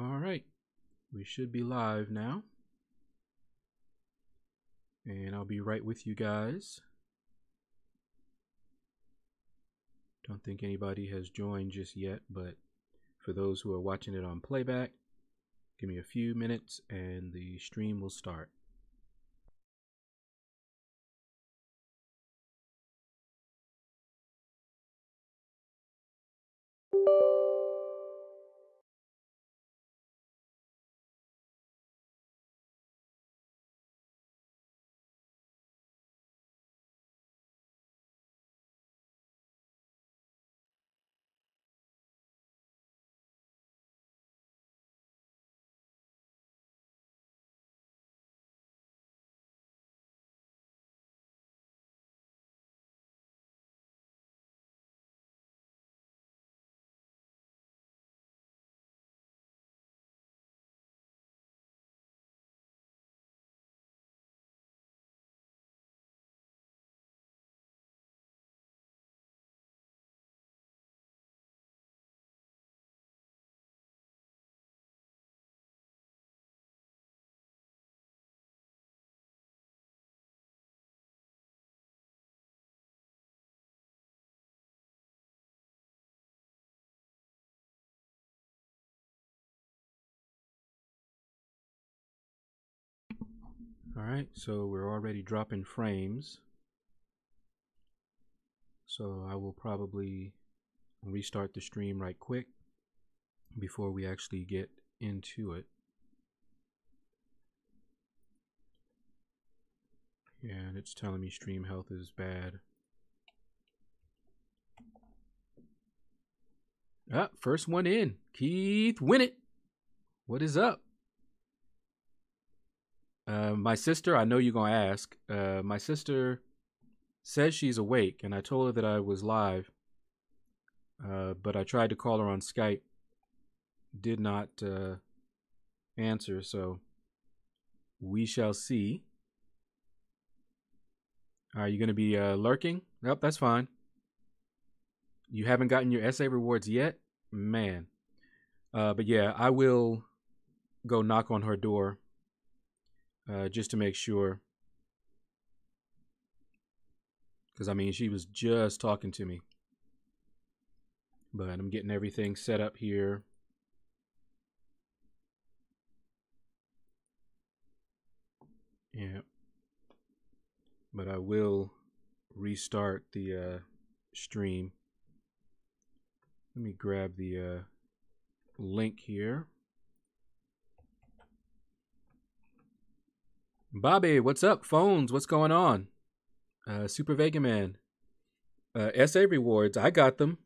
All right, we should be live now. And I'll be right with you guys. Don't think anybody has joined just yet, but for those who are watching it on playback, give me a few minutes and the stream will start. All right, so we're already dropping frames. So I will probably restart the stream right quick before we actually get into it. And it's telling me stream health is bad. Ah, first one in. Keith Winnett. What is up? My sister, I know you're going to ask. My sister says she's awake, and I told her that I was live. But I tried to call her on Skype. Did not answer, so we shall see. Are you going to be lurking? Nope, that's fine. You haven't gotten your essay rewards yet? Man. But yeah, I will go knock on her door just to make sure. Because, I mean, she was just talking to me. But I'm getting everything set up here. Yeah. But I will restart the stream. Let me grab the link here. Bobby, what's up? Phones, what's going on? Super Vega Man. essay rewards, I got them.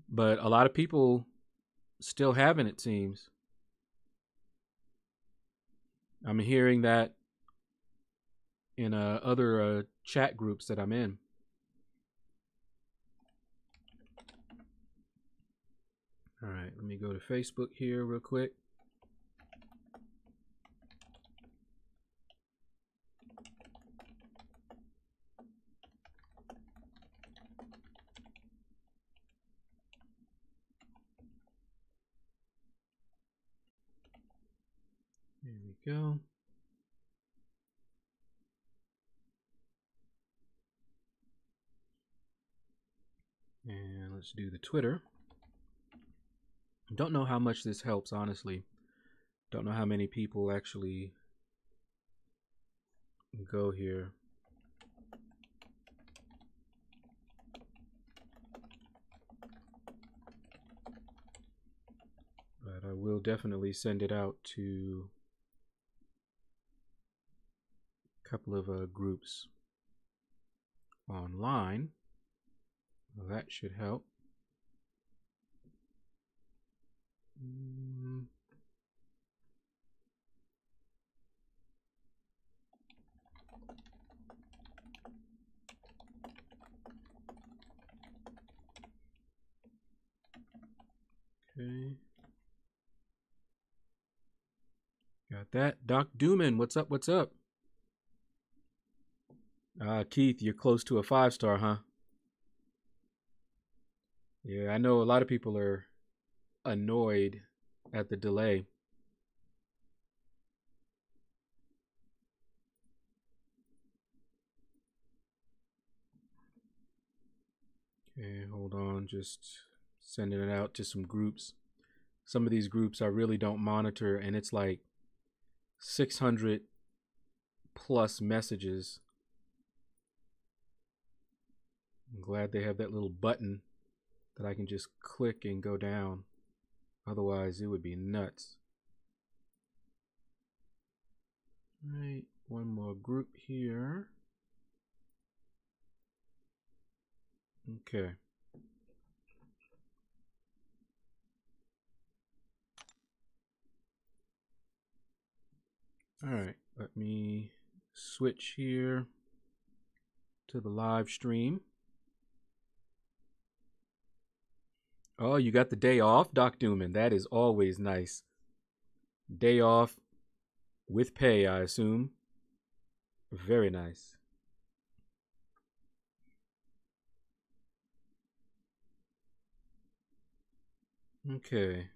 But a lot of people still haven't, it seems. I'm hearing that in other chat groups that I'm in. All right, let me go to Facebook here real quick. There we go. And let's do the Twitter. Don't know how much this helps, honestly. Don't know how many people actually go here. But I will definitely send it out to a couple of groups online. Well, that should help. Okay. Got that. Doc Dooman, what's up? What's up? Keith, you're close to a 5-star, huh? Yeah, I know a lot of people are annoyed at the delay. Okay, hold on, just sending it out to some groups. Some of these groups I really don't monitor, and it's like 600 plus messages. I'm glad they have that little button that I can just click and go down. Otherwise, it would be nuts. All right, one more group here. Okay. All right, let me switch here to the live stream. Oh, you got the day off, Doc Dooman. That is always nice. Day off with pay, I assume. Very nice. Okay.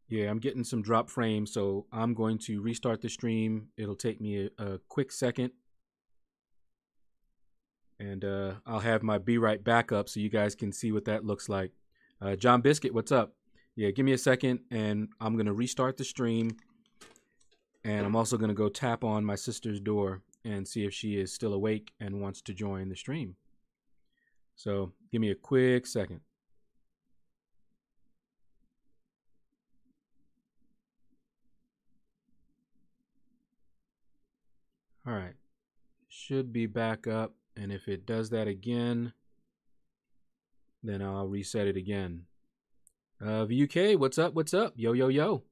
Yeah, I'm getting some drop frames, so I'm going to restart the stream. It'll take me a quick second. And I'll have my Be Right back up so you guys can see what that looks like. John Biscuit, what's up? Yeah, give me a second, and I'm going to restart the stream. And I'm also going to go tap on my sister's door and see if she is still awake and wants to join the stream. So give me a quick second. All right. Should be back up. And if it does that again, then I'll reset it again. VUK, what's up? What's up? Yo, yo, yo.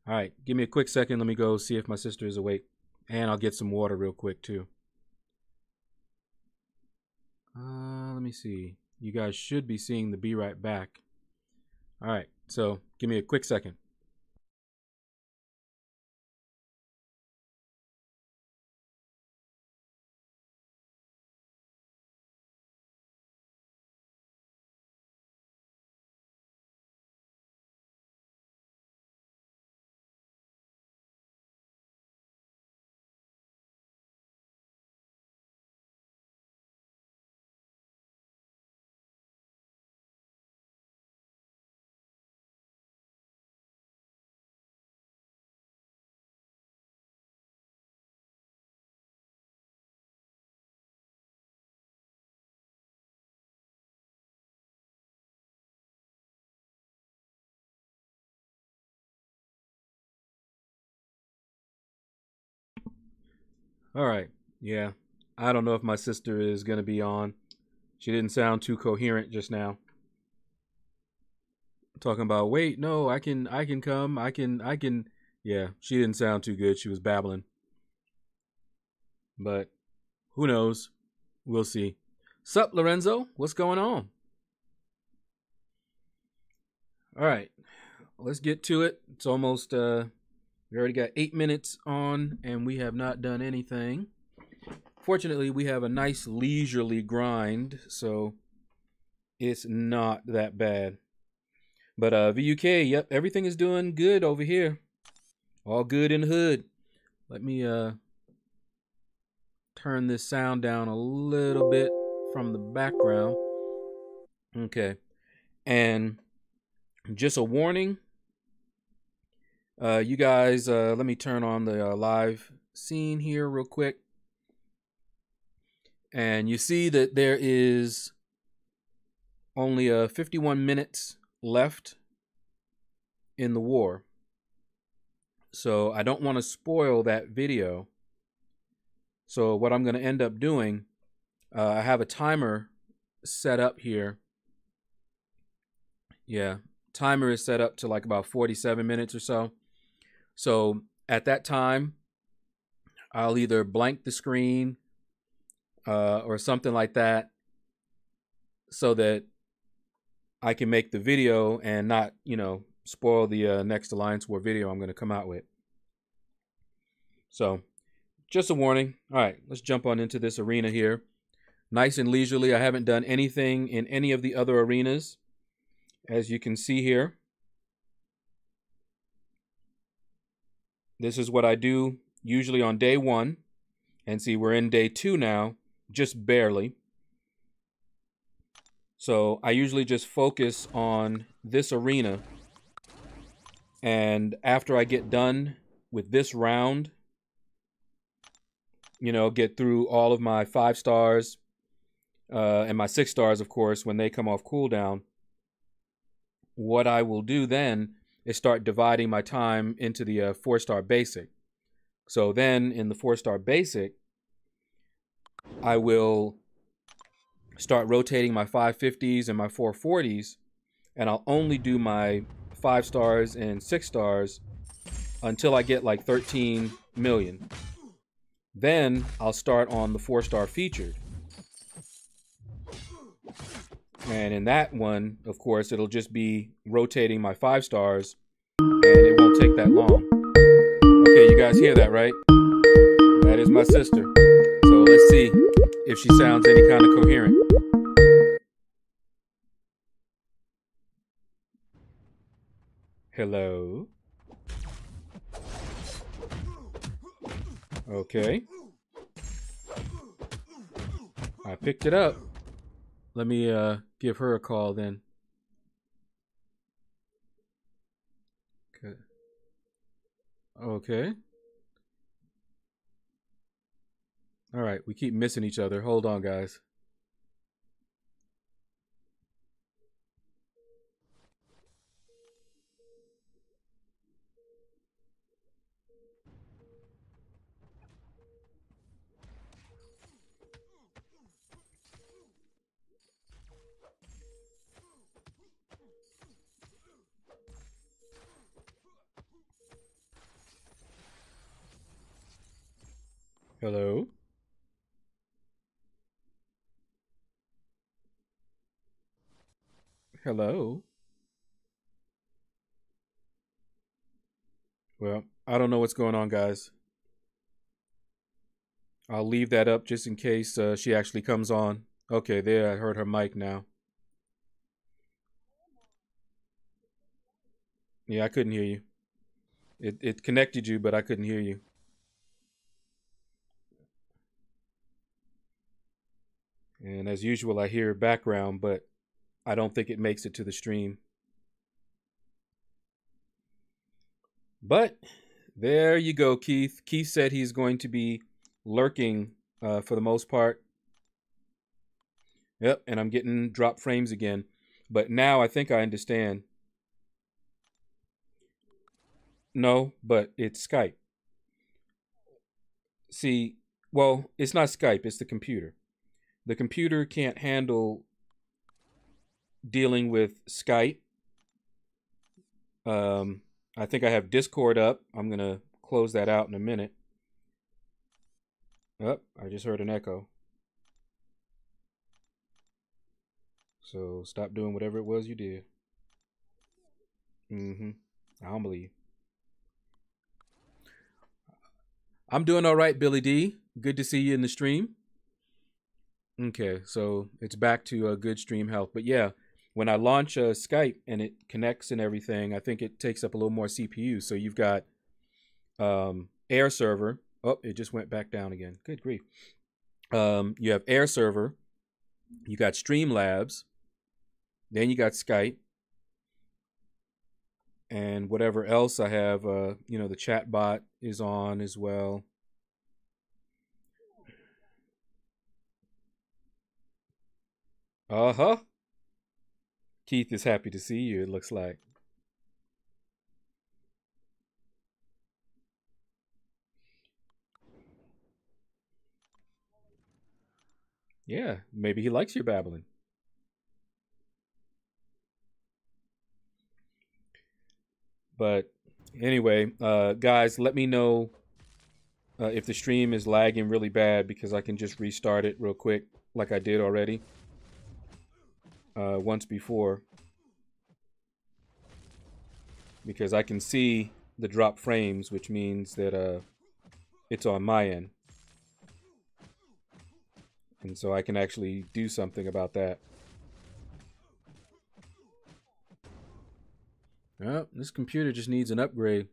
All right. Give me a quick second. Let me go see if my sister is awake. And I'll get some water real quick, too. Let me see. You guys should be seeing the Be Right Back. All right. So give me a quick second. All right. Yeah. I don't know if my sister is going to be on. She didn't sound too coherent just now. Talking about, wait, no, I can come. I can. Yeah, she didn't sound too good. She was babbling. But who knows? We'll see. Sup, Lorenzo? What's going on? All right. Let's get to it. It's almost we already got 8 minutes on and we have not done anything. Fortunately, we have a nice leisurely grind, so it's not that bad. But VUK, yep, everything is doing good over here. All good in the hood. Let me turn this sound down a little bit from the background. Okay. And just a warning. You guys, let me turn on the live scene here real quick. And you see that there is only 51 minutes left in the war. So I don't want to spoil that video. So what I'm going to end up doing, I have a timer set up here. Yeah, timer is set up to like about 47 minutes or so. So at that time, I'll either blank the screen or something like that so that I can make the video and not, spoil the next Alliance War video I'm going to come out with. So just a warning. All right, let's jump on into this arena here. Nice and leisurely. I haven't done anything in any of the other arenas, as you can see here. This is what I do usually on day 1. And see, we're in day 2 now, just barely. So I usually just focus on this arena. And after I get done with this round, you know, get through all of my 5 stars and my 6 stars, of course, when they come off cooldown, what I will do then is start dividing my time into the 4-star basic. So then in the 4-star basic, I will start rotating my 550s and my 440s, and I'll only do my 5 stars and 6 stars until I get like 13 million. Then I'll start on the 4-star featured. And in that one, of course, it'll just be rotating my 5 stars, and it won't take that long. Okay, you guys hear that, right? That is my sister. So let's see if she sounds any kind of coherent. Hello. Okay. I picked it up. Let me give her a call then. Okay. All right, we keep missing each other. Hold on, guys. Hello. Hello. Well, I don't know what's going on, guys. I'll leave that up just in case she actually comes on. Okay, there, I heard her mic now. Yeah, I couldn't hear you. It connected you, but I couldn't hear you. And as usual, I hear background, but I don't think it makes it to the stream. But there you go, Keith. Keith said he's going to be lurking for the most part. Yep, and I'm getting drop frames again. But now I think I understand. No, but it's Skype. See, well, it's not Skype, it's the computer. The computer can't handle dealing with Skype. I think I have Discord up. I'm going to close that out in a minute. Oh, I just heard an echo. So stop doing whatever it was you did. I don't believe. I'm doing all right, Billy D. Good to see you in the stream. Okay, so it's back to a good stream health. But yeah, when I launch Skype and it connects and everything, I think it takes up a little more CPU. So you've got Air Server. Oh, it just went back down again. Good grief. You have Air Server. You got Streamlabs. Then you got Skype. And whatever else I have, you know, the chat bot is on as well. Uh-huh. Keith is happy to see you, it looks like. Yeah, maybe he likes your babbling. But anyway, guys, let me know if the stream is lagging really bad, because I can just restart it real quick like I did already once before. Because I can see the drop frames, which means that it's on my end. And so I can actually do something about that. Oh, this computer just needs an upgrade.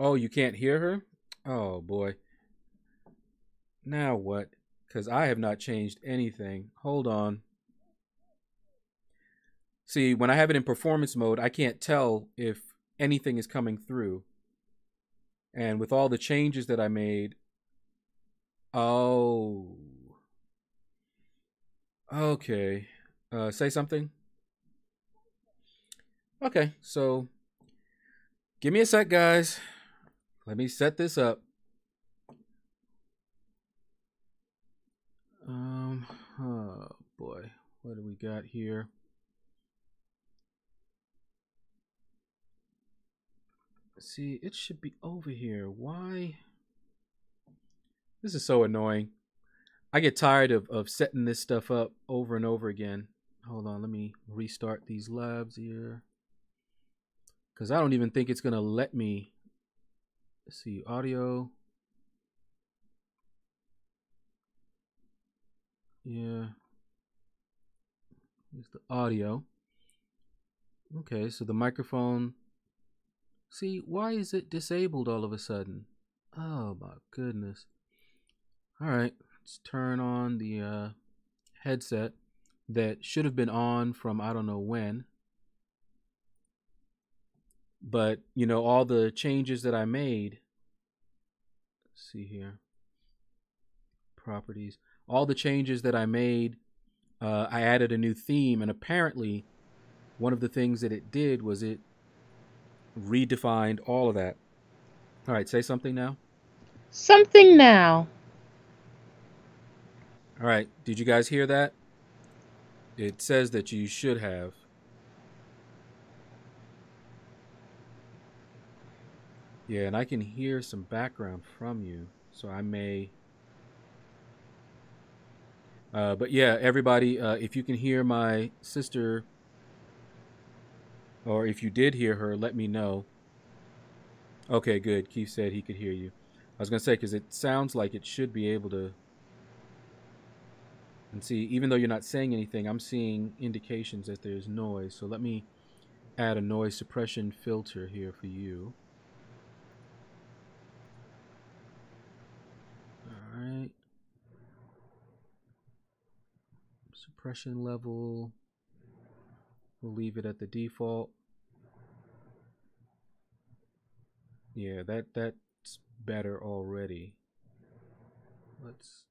Oh, you can't hear her? Oh boy. Now what? Because I have not changed anything. Hold on. See, when I have it in performance mode, I can't tell if anything is coming through. And with all the changes that I made, oh, okay. Say something. Okay, so give me a sec, guys. Let me set this up. Oh boy, what do we got here? See, it should be over here. Why? This is so annoying. I get tired of setting this stuff up over and over again. Hold on, let me restart these labs here. Because I don't even think it's going to let me. Let's see, audio. Yeah. Here's the audio. Okay, so the microphone. See, why is it disabled all of a sudden? Oh my goodness. All right, let's turn on the headset that should have been on from I don't know when. But, you know, all the changes that I made. Let's see here. Properties. All the changes that I made, I added a new theme, and apparently one of the things that it did was it redefined all of that. All right, say something now. Something now. All right, did you guys hear that? It says that you should have. Yeah, and I can hear some background from you, so I may. But yeah, everybody, if you can hear my sister, or if you did hear her, let me know. Okay, good. Keith said he could hear you. I was gonna say because it sounds like it should be able to. And see, even though you're not saying anything, I'm seeing indications that there's noise. So let me add a noise suppression filter here for you. All right. Suppression level. We'll leave it at the default. Yeah, that's better already. Let's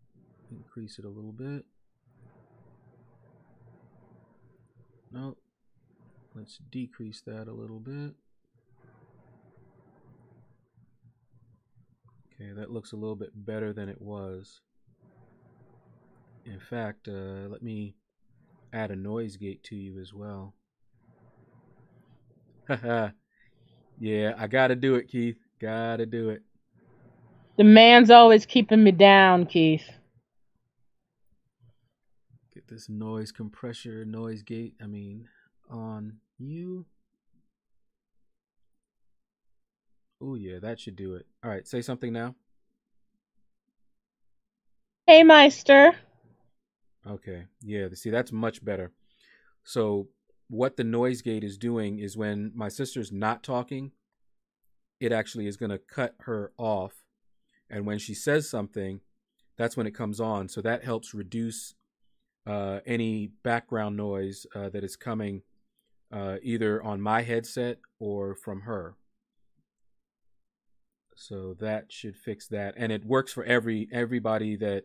increase it a little bit. No, let's decrease that a little bit. Okay, that looks a little bit better than it was. In fact, let me add a noise gate to you as well. Haha. Yeah, I gotta do it, Keith. Gotta do it. The man's always keeping me down, Keith. Get this noise compressor, noise gate. On you. Oh yeah, that should do it. All right, say something now. Hey, Meister. Okay, yeah. See, that's much better. So what the noise gate is doing is when my sister's not talking, it actually is going to cut her off, and when she says something, that's when it comes on. So that helps reduce any background noise that is coming either on my headset or from her. So that should fix that, and it works for everybody that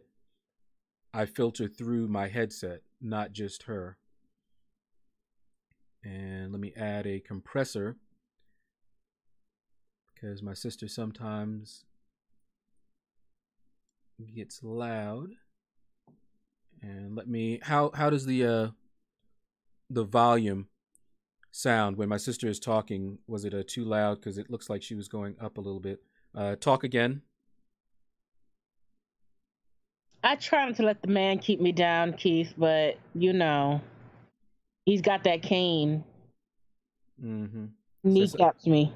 I filter through my headset, not just her. And let me add a compressor because my sister sometimes gets loud. And let me how does the volume sound when my sister is talking? Was it too loud? Because it looks like she was going up a little bit. Talk again. I try not to let the man keep me down, Keith, but you know, he's got that cane. Mm-hmm. Kneecaps me.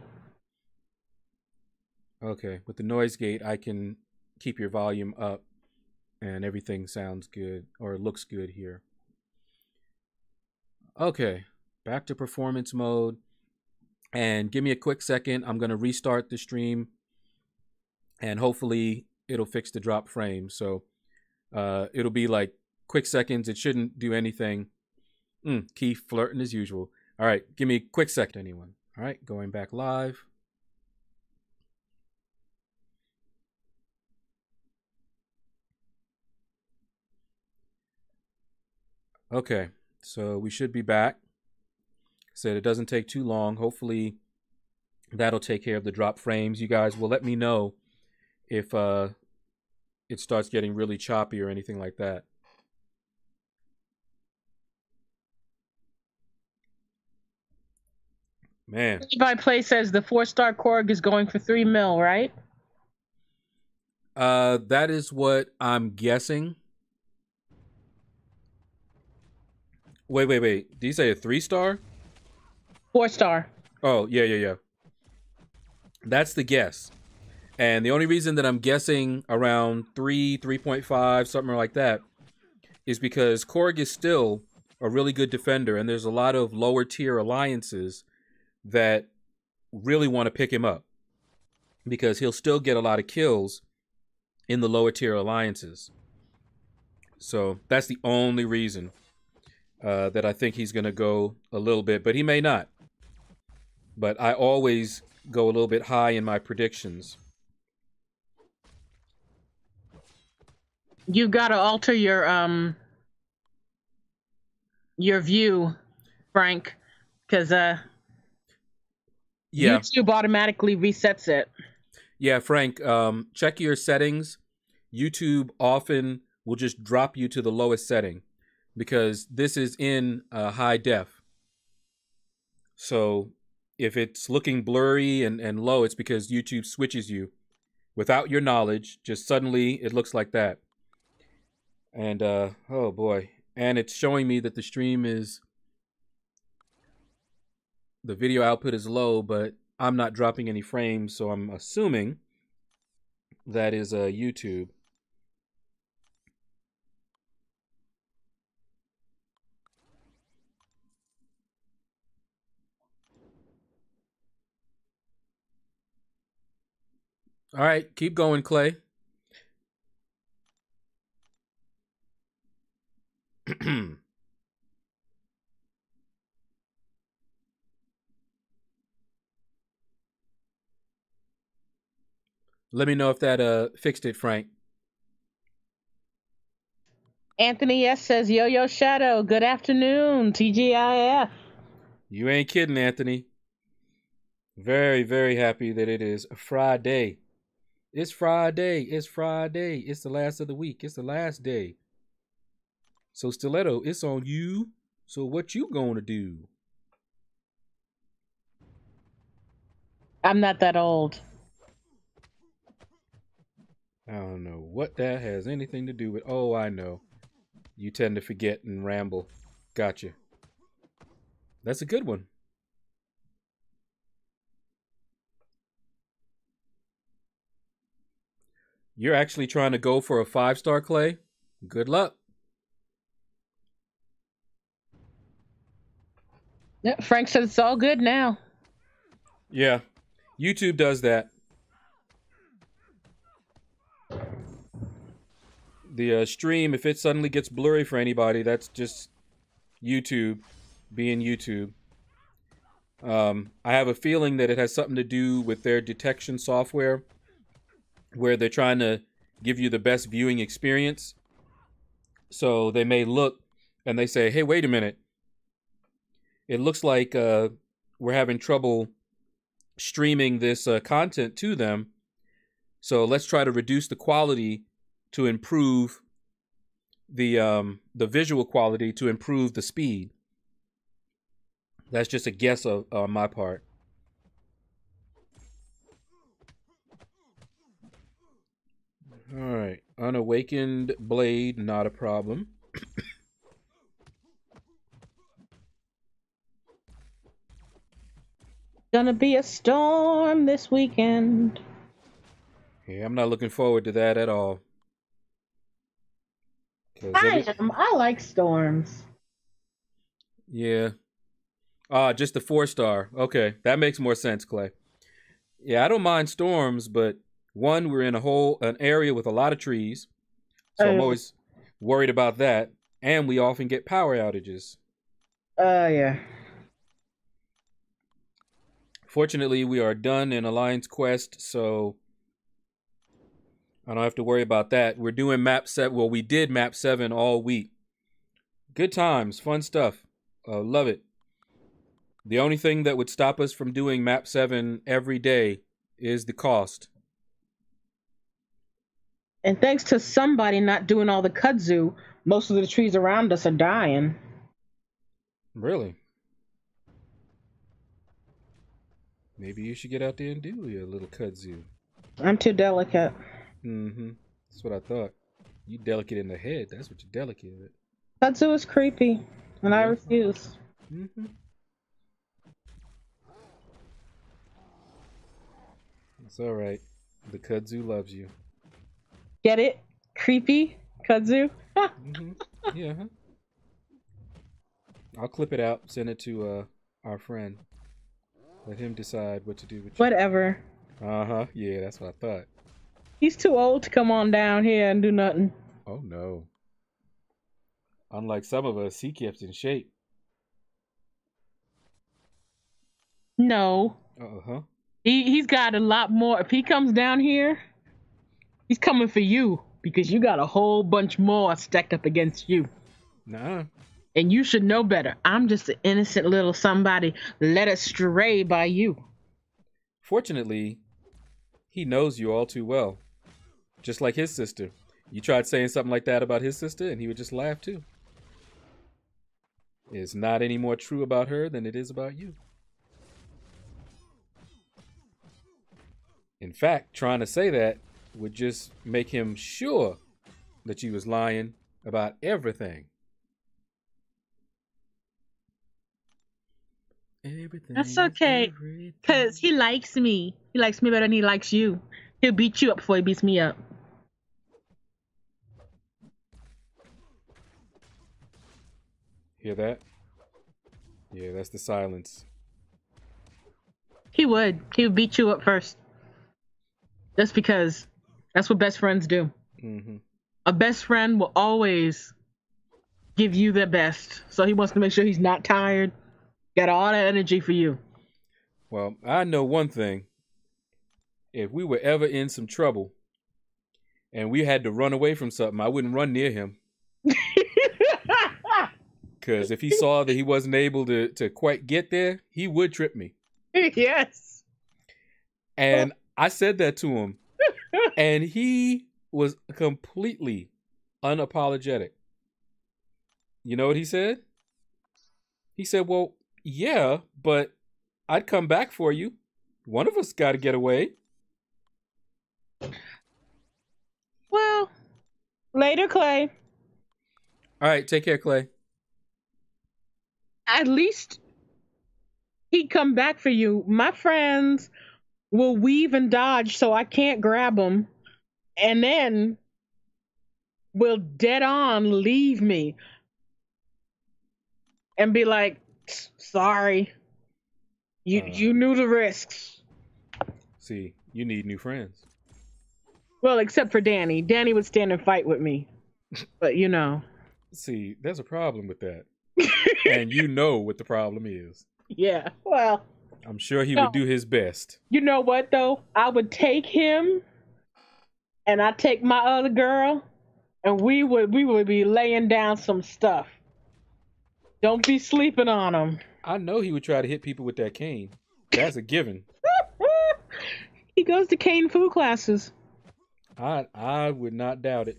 Okay, with the noise gate, I can keep your volume up, and everything sounds good or looks good here. Okay, back to performance mode. And give me a quick second. I'm going to restart the stream and hopefully it'll fix the drop frame. So it'll be like quick seconds. It shouldn't do anything. Keith flirting as usual. All right, give me a quick second, anyone. All right, going back live. Okay, so we should be back. Said it doesn't take too long. Hopefully that'll take care of the drop frames. You guys will let me know if it starts getting really choppy or anything like that. Man. By Play says the 4-star Korg is going for $3 million, right? That is what I'm guessing. Wait. Did you say a 3-star? 4-star. Oh, yeah. That's the guess. And the only reason that I'm guessing around 3.5, something like that, is because Korg is still a really good defender, and there's a lot of lower tier alliances that really want to pick him up because he'll still get a lot of kills in the lower tier alliances. So that's the only reason that I think he's going to go a little bit, but he may not. But I always go a little bit high in my predictions. You've got to alter your view, Frank, because YouTube automatically resets it. Yeah, Frank, check your settings. YouTube often will just drop you to the lowest setting because this is in high def. So if it's looking blurry and low, it's because YouTube switches you without your knowledge. Just suddenly it looks like that. And oh boy. And it's showing me that the stream is, the video output is low, but I'm not dropping any frames, so I'm assuming that is YouTube. All right, keep going, Clay. Let me know if that fixed it, Frank. Anthony S says, Yo Shadow, good afternoon, TGIF. You ain't kidding, Anthony. Very, very happy that it is Friday. It's Friday. It's Friday. It's the last of the week. It's the last day. So Stiletto, it's on you. So what you gonna do? I'm not that old. I don't know what that has anything to do with. Oh, I know. You tend to forget and ramble. Gotcha. That's a good one. You're actually trying to go for a 5-star, Clay? Good luck. Yeah, Frank says it's all good now. Yeah. YouTube does that. The stream, if it suddenly gets blurry for anybody, that's just YouTube being YouTube. I have a feeling that it has something to do with their detection software, where they're trying to give you the best viewing experience. So they may look and they say, hey, wait a minute. It looks like we're having trouble streaming this content to them. So let's try to reduce the quality to improve the visual quality to improve the speed. That's just a guess on my part. All right, unawakened blade, not a problem. Gonna be a storm this weekend. Yeah, I'm not looking forward to that at all. I like storms. Yeah. Just the 4-star. Okay, that makes more sense, Clay. Yeah, I don't mind storms, but One, we're in an area with a lot of trees, so I'm always worried about that. And we often get power outages. Yeah. Fortunately, we are done in Alliance Quest, so I don't have to worry about that. We're doing map 7. Well, we did map 7 all week. Good times, fun stuff. Love it. The only thing that would stop us from doing map 7 every day is the cost. And thanks to somebody not doing all the kudzu, most of the trees around us are dying. Really? Maybe you should get out there and do your little kudzu. I'm too delicate. Mm-hmm. That's what I thought. You delicate in the head. That's what you're delicate at. Kudzu is creepy, and I refuse. Mm-hmm. It's all right. The kudzu loves you. Get it? Creepy kudzu? Mm-hmm. Yeah. Huh? I'll clip it out, send it to our friend. Let him decide what to do with you. Whatever. Uh-huh. Yeah, that's what I thought. He's too old to come on down here and do nothing. Oh, no. Unlike some of us, he kept in shape. No. Uh-huh. He's got a lot more. If he comes down here, he's coming for you because you got a whole bunch more stacked up against you. Nah. And you should know better. I'm just an innocent little somebody led astray by you. Fortunately, he knows you all too well. Just like his sister. You tried saying something like that about his sister, and he would just laugh too. It's not any more true about her than it is about you. In fact, trying to say that would just make him sure that you was lying about everything. Everything. That's okay, because he likes me. He likes me better than he likes you. He'll beat you up before he beats me up. Hear that? Yeah, that's the silence. He would. He would beat you up first. Just because that's what best friends do. Mm-hmm. A best friend will always give you their best. So he wants to make sure he's not tired. Got all that energy for you. Well, I know one thing. If we were ever in some trouble and we had to run away from something, I wouldn't run near him. Because if he saw that he wasn't able to quite get there, he would trip me. Yes. And I said that to him. And he was completely unapologetic. You know what he said? He said, well, yeah, but I'd come back for you. One of us got to get away. Well, later, Clay. All right, take care, Clay. At least he'd come back for you. My friends will weave and dodge so I can't grab them, and then will dead on leave me and be like, sorry, you knew the risks. See, you need new friends. Well, except for Danny. Danny would stand and fight with me. But you know. See, there's a problem with that. And you know what the problem is. Yeah, well. I'm sure he would do his best. You know what, though? I would take him, and I'd take my other girl, and we would be laying down some stuff. Don't be sleeping on him. I know he would try to hit people with that cane. That's a given. He goes to cane food classes. I would not doubt it.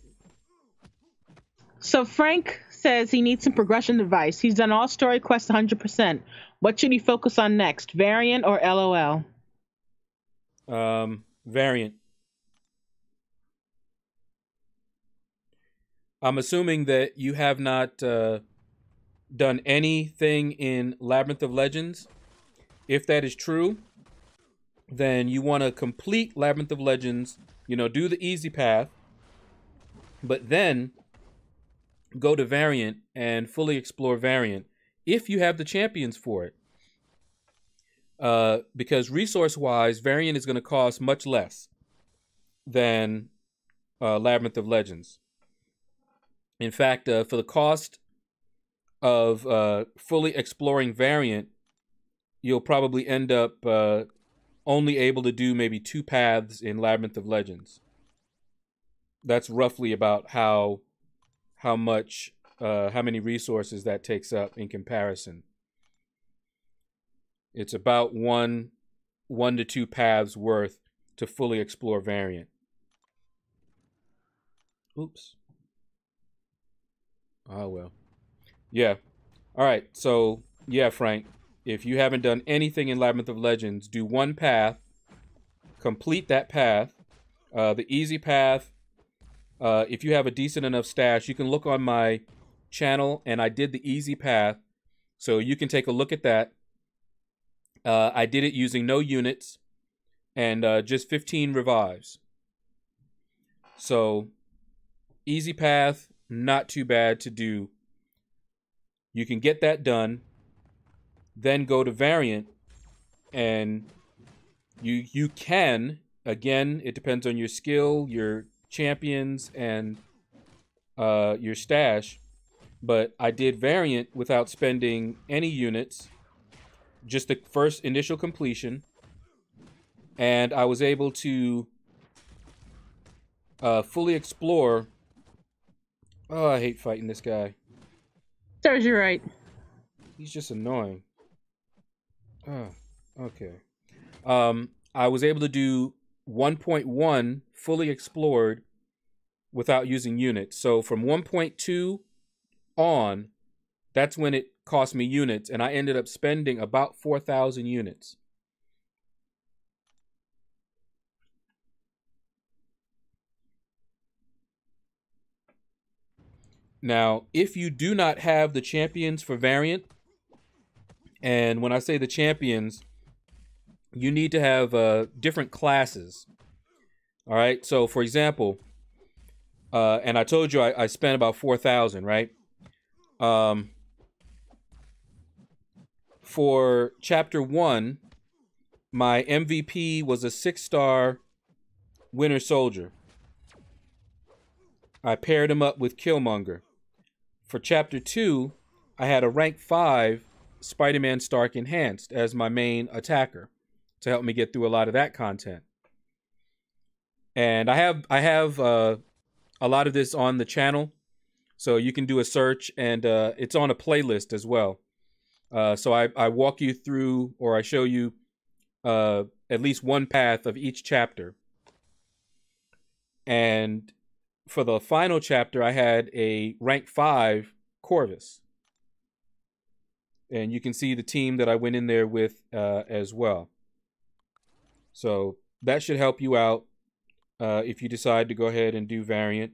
So Frank says he needs some progression advice. He's done all story quests 100%. What should he focus on next? Variant or LOL? Variant. I'm assuming that you have not done anything in Labyrinth of Legends. If that is true, then you want to complete Labyrinth of Legends, do the easy path, but then go to Variant and fully explore Variant if you have the champions for it. Because resource-wise, Variant is going to cost much less. than Labyrinth of Legends. In fact, for the cost of fully exploring Variant, you'll probably end up only able to do maybe 2 paths in Labyrinth of Legends. That's roughly about how many resources that takes up in comparison. It's about one to 2 paths worth to fully explore Variant. Oops. Oh well. Yeah. All right. So yeah, Frank, if you haven't done anything in Labyrinth of Legends, do 1 path, complete that path. The easy path, if you have a decent enough stash, you can look on my channel, and I did the easy path, so you can take a look at that. I did it using no units and just 15 revives. So easy path, not too bad to do. You can get that done, then go to Variant, and you can, again, it depends on your skill, your champions, and your stash, but I did Variant without spending any units, just the first initial completion, and I was able to fully explore. Oh, I hate fighting this guy. Serves you right. He's just annoying. Oh, okay. I was able to do 1.1 fully explored without using units. So from 1.2 on, that's when it cost me units, and I ended up spending about 4,000 units. Now, if you do not have the champions for Variant, and when I say the champions, you need to have different classes. All right. So, for example, and I told you I spent about 4,000, right? For Chapter 1, my MVP was a 6-star Winter Soldier. I paired him up with Killmonger. For Chapter 2, I had a rank 5 Spider-Man Stark Enhanced as my main attacker to help me get through a lot of that content. And I have a lot of this on the channel, so you can do a search, and it's on a playlist as well. So I walk you through, or I show you at least 1 path of each chapter. And for the final chapter, I had a rank 5 Corvus. And you can see the team that I went in there with as well. So that should help you out if you decide to go ahead and do Variant.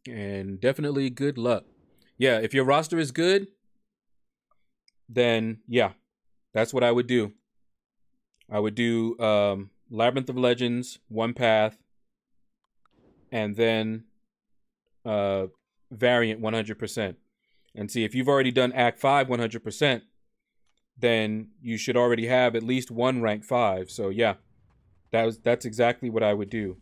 And definitely good luck. Yeah, if your roster is good, then yeah, that's what I would do. I would do Labyrinth of Legends, 1 path, and then Variant 100%. And see, if you've already done Act 5 100%, then you should already have at least 1 rank 5. So yeah, that's exactly what I would do.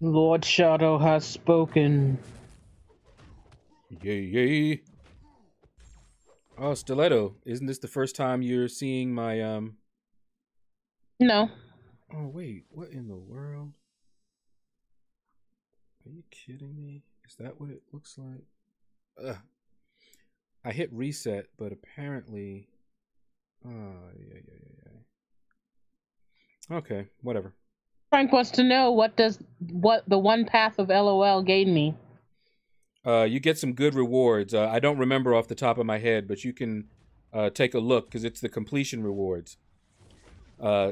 Lord Shadow has spoken. Yay, yay. Oh, Stiletto, isn't this the first time you're seeing my No. Oh wait, what in the world? Are you kidding me? Is that what it looks like? Ugh. I hit reset, but apparently yeah. Okay, whatever. Frank wants to know what the 1 path of LOL gave me. You get some good rewards. I don't remember off the top of my head, but you can take a look because it's the completion rewards.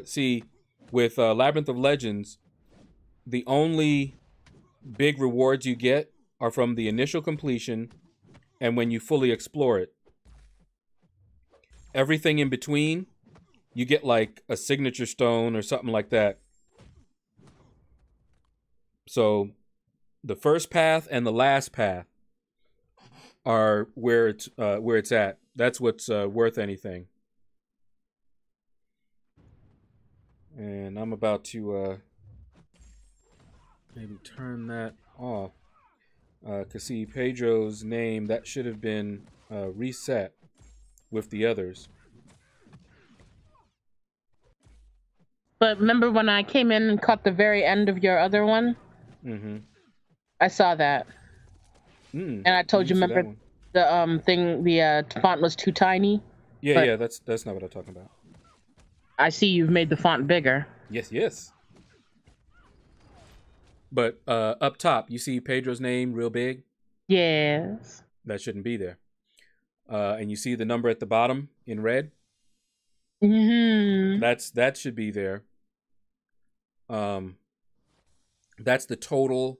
See, with Labyrinth of Legends, the only big rewards you get are from the initial completion and when you fully explore it. Everything in between, you get like a signature stone or something like that. So the first path and the last path are where it's at. That's what's worth anything. And I'm about to maybe turn that off. Cause see, Pedro's name that should have been reset with the others. But remember when I came in and caught the very end of your other one? Mm-hmm. I saw that. And I I told you, didn't see that remember one. the thing, the font was too tiny? Yeah, But yeah, that's not what I'm talking about. I see you've made the font bigger. Yes, yes. But up top, you see Pedro's name real big. Yes. That shouldn't be there. And you see the number at the bottom in red. Mm-hmm. That should be there. That's the total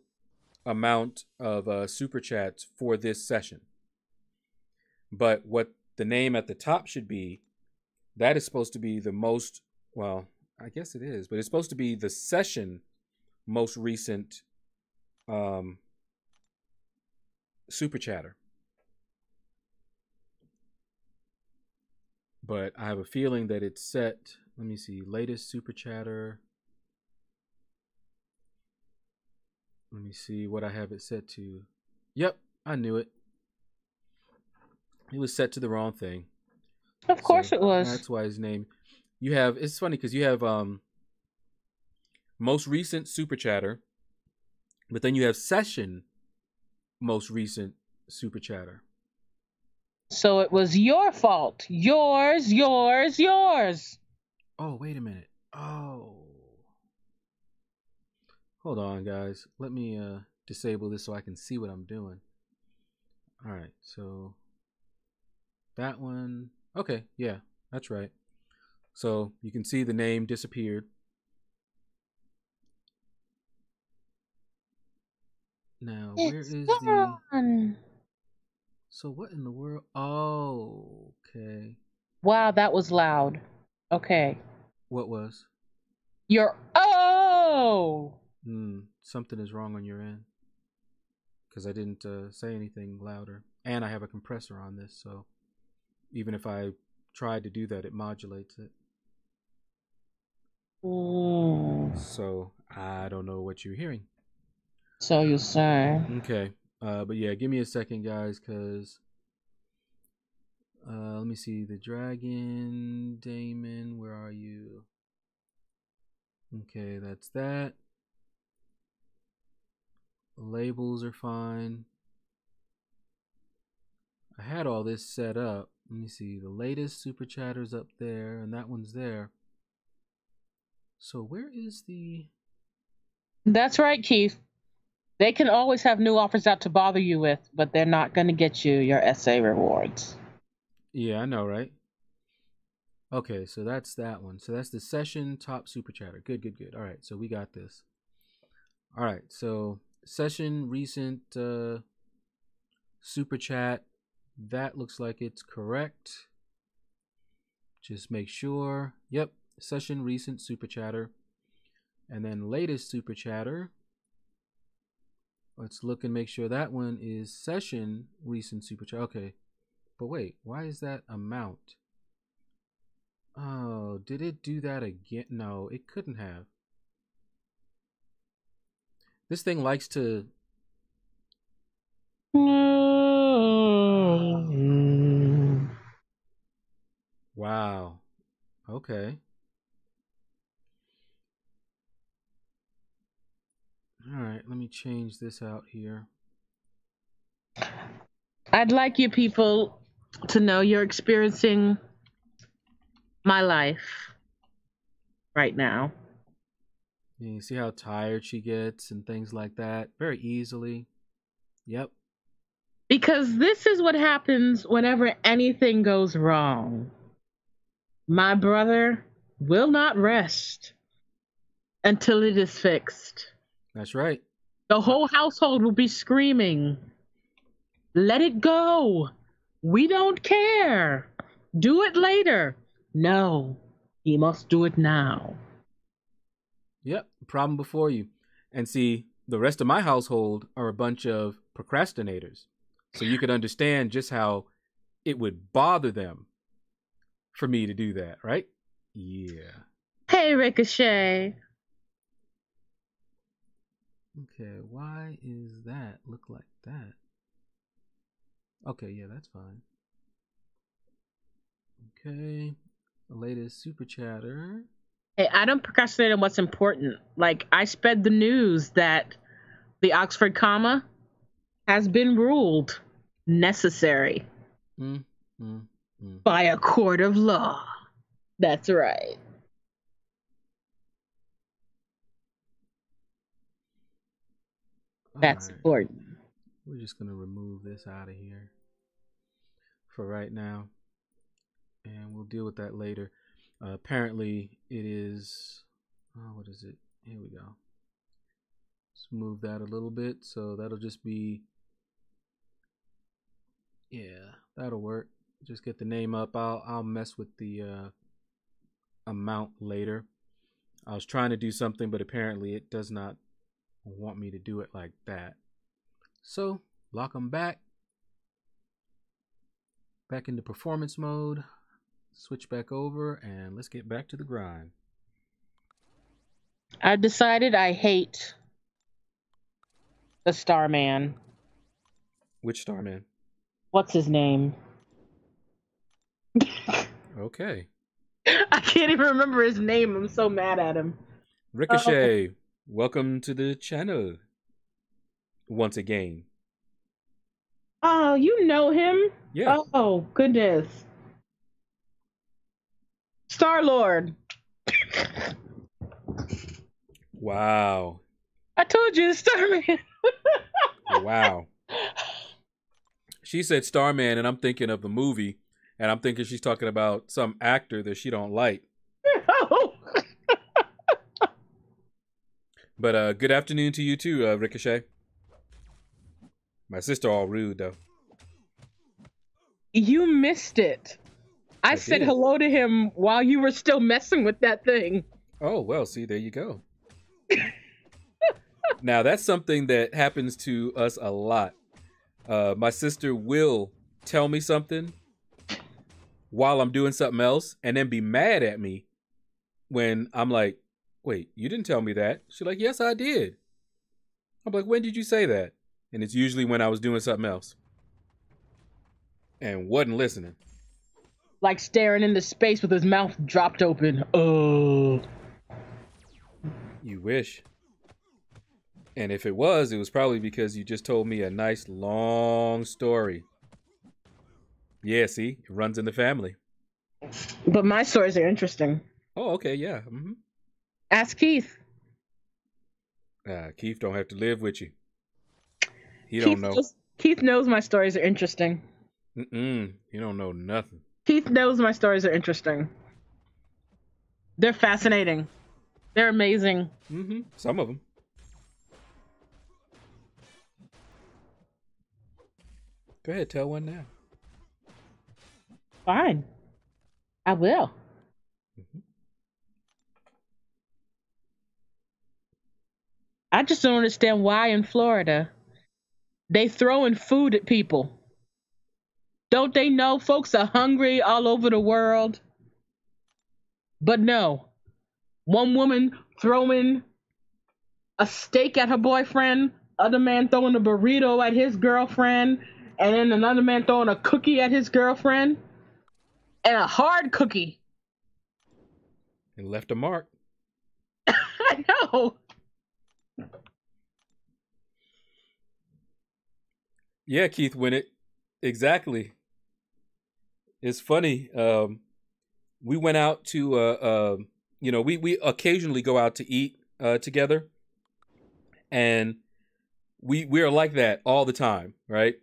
amount of super chats for this session. But what the name at the top should be, that is supposed to be the most. Well, I guess it is, but it's supposed to be the session most recent super chatter. But I have a feeling that it's set. Let me see. Latest super chatter. Let me see what I have it set to. Yep, I knew it. It was set to the wrong thing. Of course So it was. that's why his name. You have. It's funny because you have most recent super chatter, but then you have session most recent super chatter. So it was your fault. Yours, yours, yours. Oh, wait a minute. Oh. Hold on, guys. Let me disable this so I can see what I'm doing. All right. So that one. Okay, yeah. That's right. So you can see the name disappeared. Now, where It's is gone. the... So what in the world? Oh, okay. Wow, that was loud. Okay. What was? You're Something is wrong on your end. Because I didn't say anything louder. And I have a compressor on this, so even if I tried to do that, it modulates it. So I don't know what you're hearing. So you say. Okay. But yeah, give me a second, guys, because let me see. The dragon, Damon, where are you? Okay, that's that. Labels are fine. I had all this set up. Let me see. The latest super chatter's up there, and that one's there. So where is the... That's right, Keith. They can always have new offers out to bother you with, but they're not going to get you your essay rewards. Yeah, I know, right? Okay, so that's that one. So that's the session top super chatter. Good, good, good. All right, so we got this. All right, so session recent super chat. That looks like it's correct. Just make sure. Yep, session recent super chatter. And then latest super chatter. Let's look and make sure that one is session recent super chat. Okay, but wait, why is that amount? Oh, did it do that again? No, it couldn't have. This thing likes to... Wow. Okay. All right, let me change this out here. I'd like you people to know you're experiencing my life right now. You see how tired she gets and things like that very easily. Yep. Because this is what happens whenever anything goes wrong. My brother will not rest until it is fixed. That's right. The whole household will be screaming, "Let it go. We don't care. Do it later." No, he must do it now. Yep. Problem before you. And see, the rest of my household are a bunch of procrastinators. So you could understand just how it would bother them for me to do that, right? Yeah. Hey, Ricochet. Okay, why is that look like that? Okay, yeah, that's fine. Okay, the latest super chatter. Hey, I don't procrastinate on what's important. Like, I sped the news that the Oxford comma has been ruled necessary Mm, mm, mm. by a court of law. That's right. All That's right, important. we're just gonna remove this out of here for right now, and we'll deal with that later. Apparently, it is. Oh, what is it? Here we go. Let's move that a little bit, so that'll just be. Yeah, that'll work. Just get the name up. I'll mess with the amount later. I was trying to do something, but apparently it does not want me to do it like that. So lock them back into performance mode. Switch back over, and let's get back to the grind. I've decided I hate the Starman. Which Starman? What's his name? Okay. I can't even remember his name. I'm so mad at him. Ricochet, welcome to the channel once again. Oh, you know him? Yeah. Oh, goodness. Star-Lord. Wow. I told you, Starman. Wow. She said Starman, and I'm thinking of the movie, and I'm thinking she's talking about some actor that she don't like. But good afternoon to you too, Ricochet. My sister all rude though. You missed it. I said did. hello to him while you were still messing with that thing. Oh, well, see, there you go. Now, that's something that happens to us a lot. My sister will tell me something while I'm doing something else and then be mad at me when I'm like, wait, you didn't tell me that. She's like, yes, I did. I'm like, when did you say that? And it's usually when I was doing something else and wasn't listening. Like staring into space with his mouth dropped open. Oh. You wish. And if it was probably because you just told me a nice long story. Yeah, see, it runs in the family. But my stories are interesting. Oh, okay, yeah. Mm-hmm. Ask Keith. Keith don't have to live with you. He don't know. Keith knows my stories are interesting. He don't know nothing. Keith knows my stories are interesting. They're fascinating. They're amazing. Mm-hmm. Some of them. Go ahead, tell one now. Fine. I will. Mm-hmm. I just don't understand why in Florida they throwing food at people. Don't they know folks are hungry all over the world? But no. One woman throwing a steak at her boyfriend, other man throwing a burrito at his girlfriend, and then another man throwing a cookie at his girlfriend. And a hard cookie. And left a mark. I know. Yeah, Keith Winnett. Exactly. It's funny. We went out to, we occasionally go out to eat together. And we are like that all the time, right?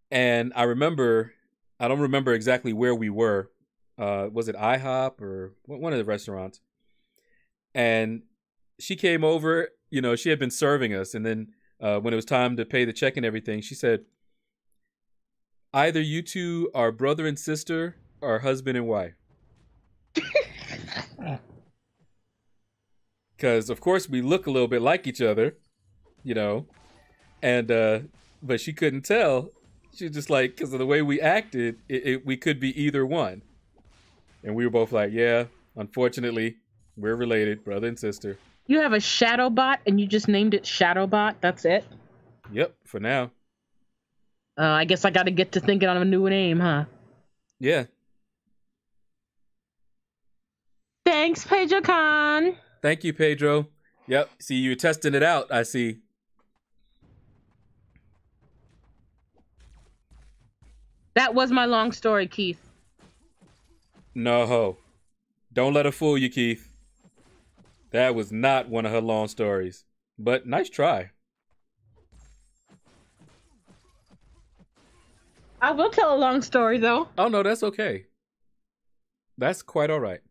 And I don't remember exactly where we were. Was it IHOP or one of the restaurants? And she came over, she had been serving us. And then when it was time to pay the check and everything, she said, either you two are brother and sister or husband and wife. Because, of course, we look a little bit like each other, and but she couldn't tell. She was just like, because of the way we acted, we could be either one. And we were both like, yeah, unfortunately, we're related, brother and sister. You have a shadow bot and you just named it Shadowbot. That's it. Yep, for now. I guess I got to get to thinking on a new name, huh? Yeah. Thanks, Pedro Khan. Thank you, Pedro. Yep. See, you're testing it out, I see. That was my long story, Keith. No. Don't let her fool you, Keith. That was not one of her long stories. But nice try. I will tell a long story, though. Oh, no, that's okay. That's quite all right.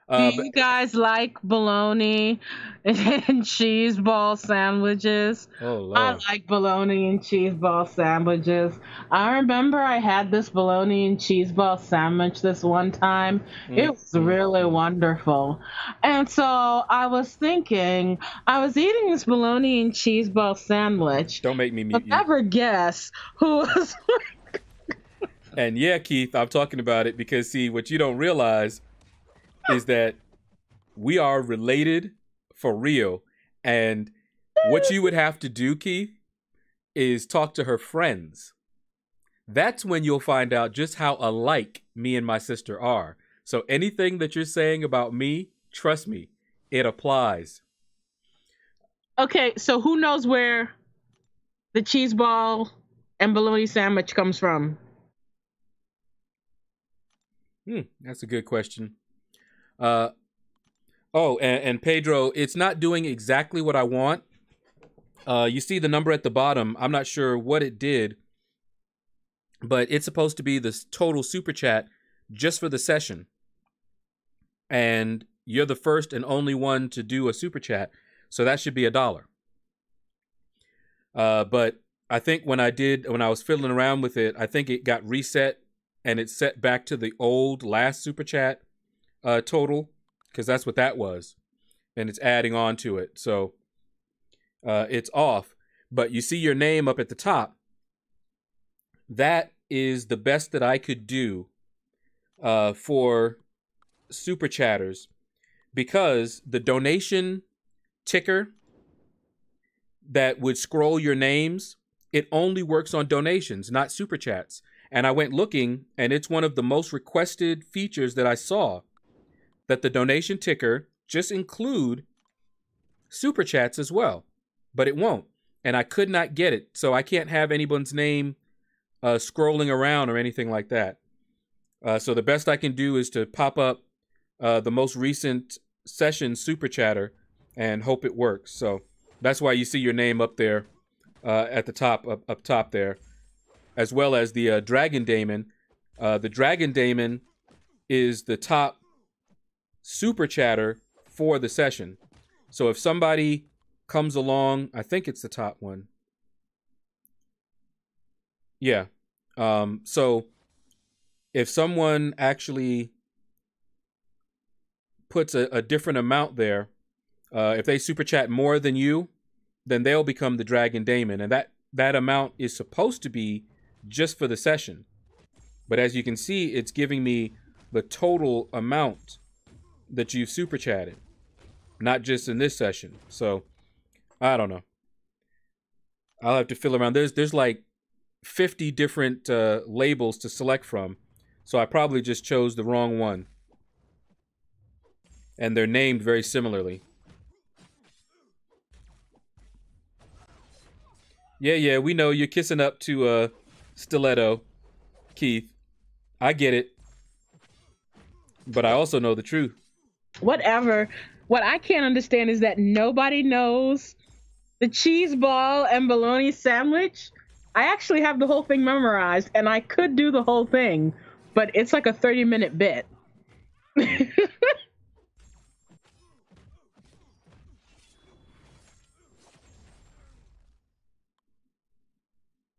Do you guys like bologna and cheese ball sandwiches? Oh, Lord. I like bologna and cheese ball sandwiches. I remember I had this bologna and cheese ball sandwich this one time. It was really wonderful. And so I was thinking, I was eating this bologna and cheese ball sandwich. Don't make me mute you. Never guess who was. And yeah, Keith, I'm talking about it because, see, what you don't realize is that we are related for real. And what you would have to do, Keith, is talk to her friends. That's when you'll find out just how alike me and my sister are. So anything that you're saying about me, trust me, it applies. Okay, so who knows where the cheese ball and bologna sandwich comes from? That's a good question. And Pedro, it's not doing exactly what I want. You see the number at the bottom. I'm not sure what it did, but it's supposed to be the total super chat just for the session. And you're the first and only one to do a super chat, so that should be $1. But I think when I was fiddling around with it, I think it got reset and it's set back to the old last super chat total, because that's what that was, and it's adding on to it. So it's off, but you see your name up at the top. That is the best that I could do for super chatters, because the donation ticker that would scroll your names, it only works on donations, not super chats. And I went looking, and it's one of the most requested features that I saw, that the donation ticker just include super chats as well, but it won't. And I could not get it, so I can't have anyone's name scrolling around or anything like that. So the best I can do is to pop up the most recent session super chatter and hope it works. So that's why you see your name up there at the top, up top there, as well as the Dragon Daemon. The Dragon Daemon is the top super chatter for the session. So if somebody comes along, I think it's the top one. Yeah. So if someone actually puts a different amount there, if they super chat more than you, then they'll become the Dragon Daemon. And that amount is supposed to be just for the session. But as you can see, it's giving me the total amount that you've super chatted, not just in this session. So I don't know. I'll have to fill around. There's like 50 different labels to select from. So I probably just chose the wrong one. And they're named very similarly. Yeah, we know you're kissing up to Stiletto, Keith. I get it. But I also know the truth. Whatever. What I can't understand is that nobody knows the cheese ball and bologna sandwich. I actually have the whole thing memorized, and I could do the whole thing, but it's like a 30-minute bit.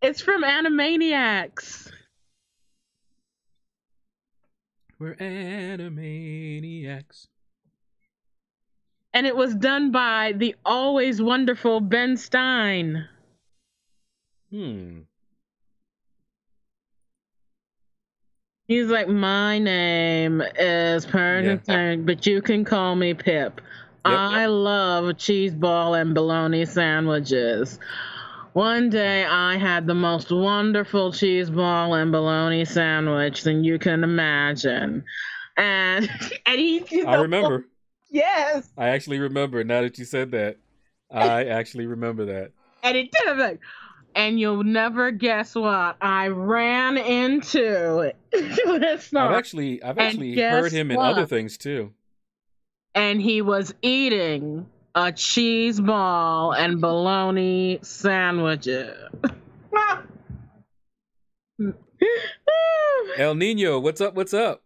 It's from Animaniacs. We're Animaniacs. And it was done by the always wonderful Ben Stein. Hmm. He's like, my name is Yeah. Perkin, but you can call me Pip. Yep. I love cheese ball and bologna sandwiches. One day I had the most wonderful cheese ball and bologna sandwich than you can imagine. And and he's I remember. yes. I actually remember. Now that you said that, I actually remember that. And he did it. And you'll never guess what I ran into this I've night. actually, I've And actually heard guess him in other what? things too. And he was eating a cheese ball and bologna sandwiches. El Nino, what's up? What's up?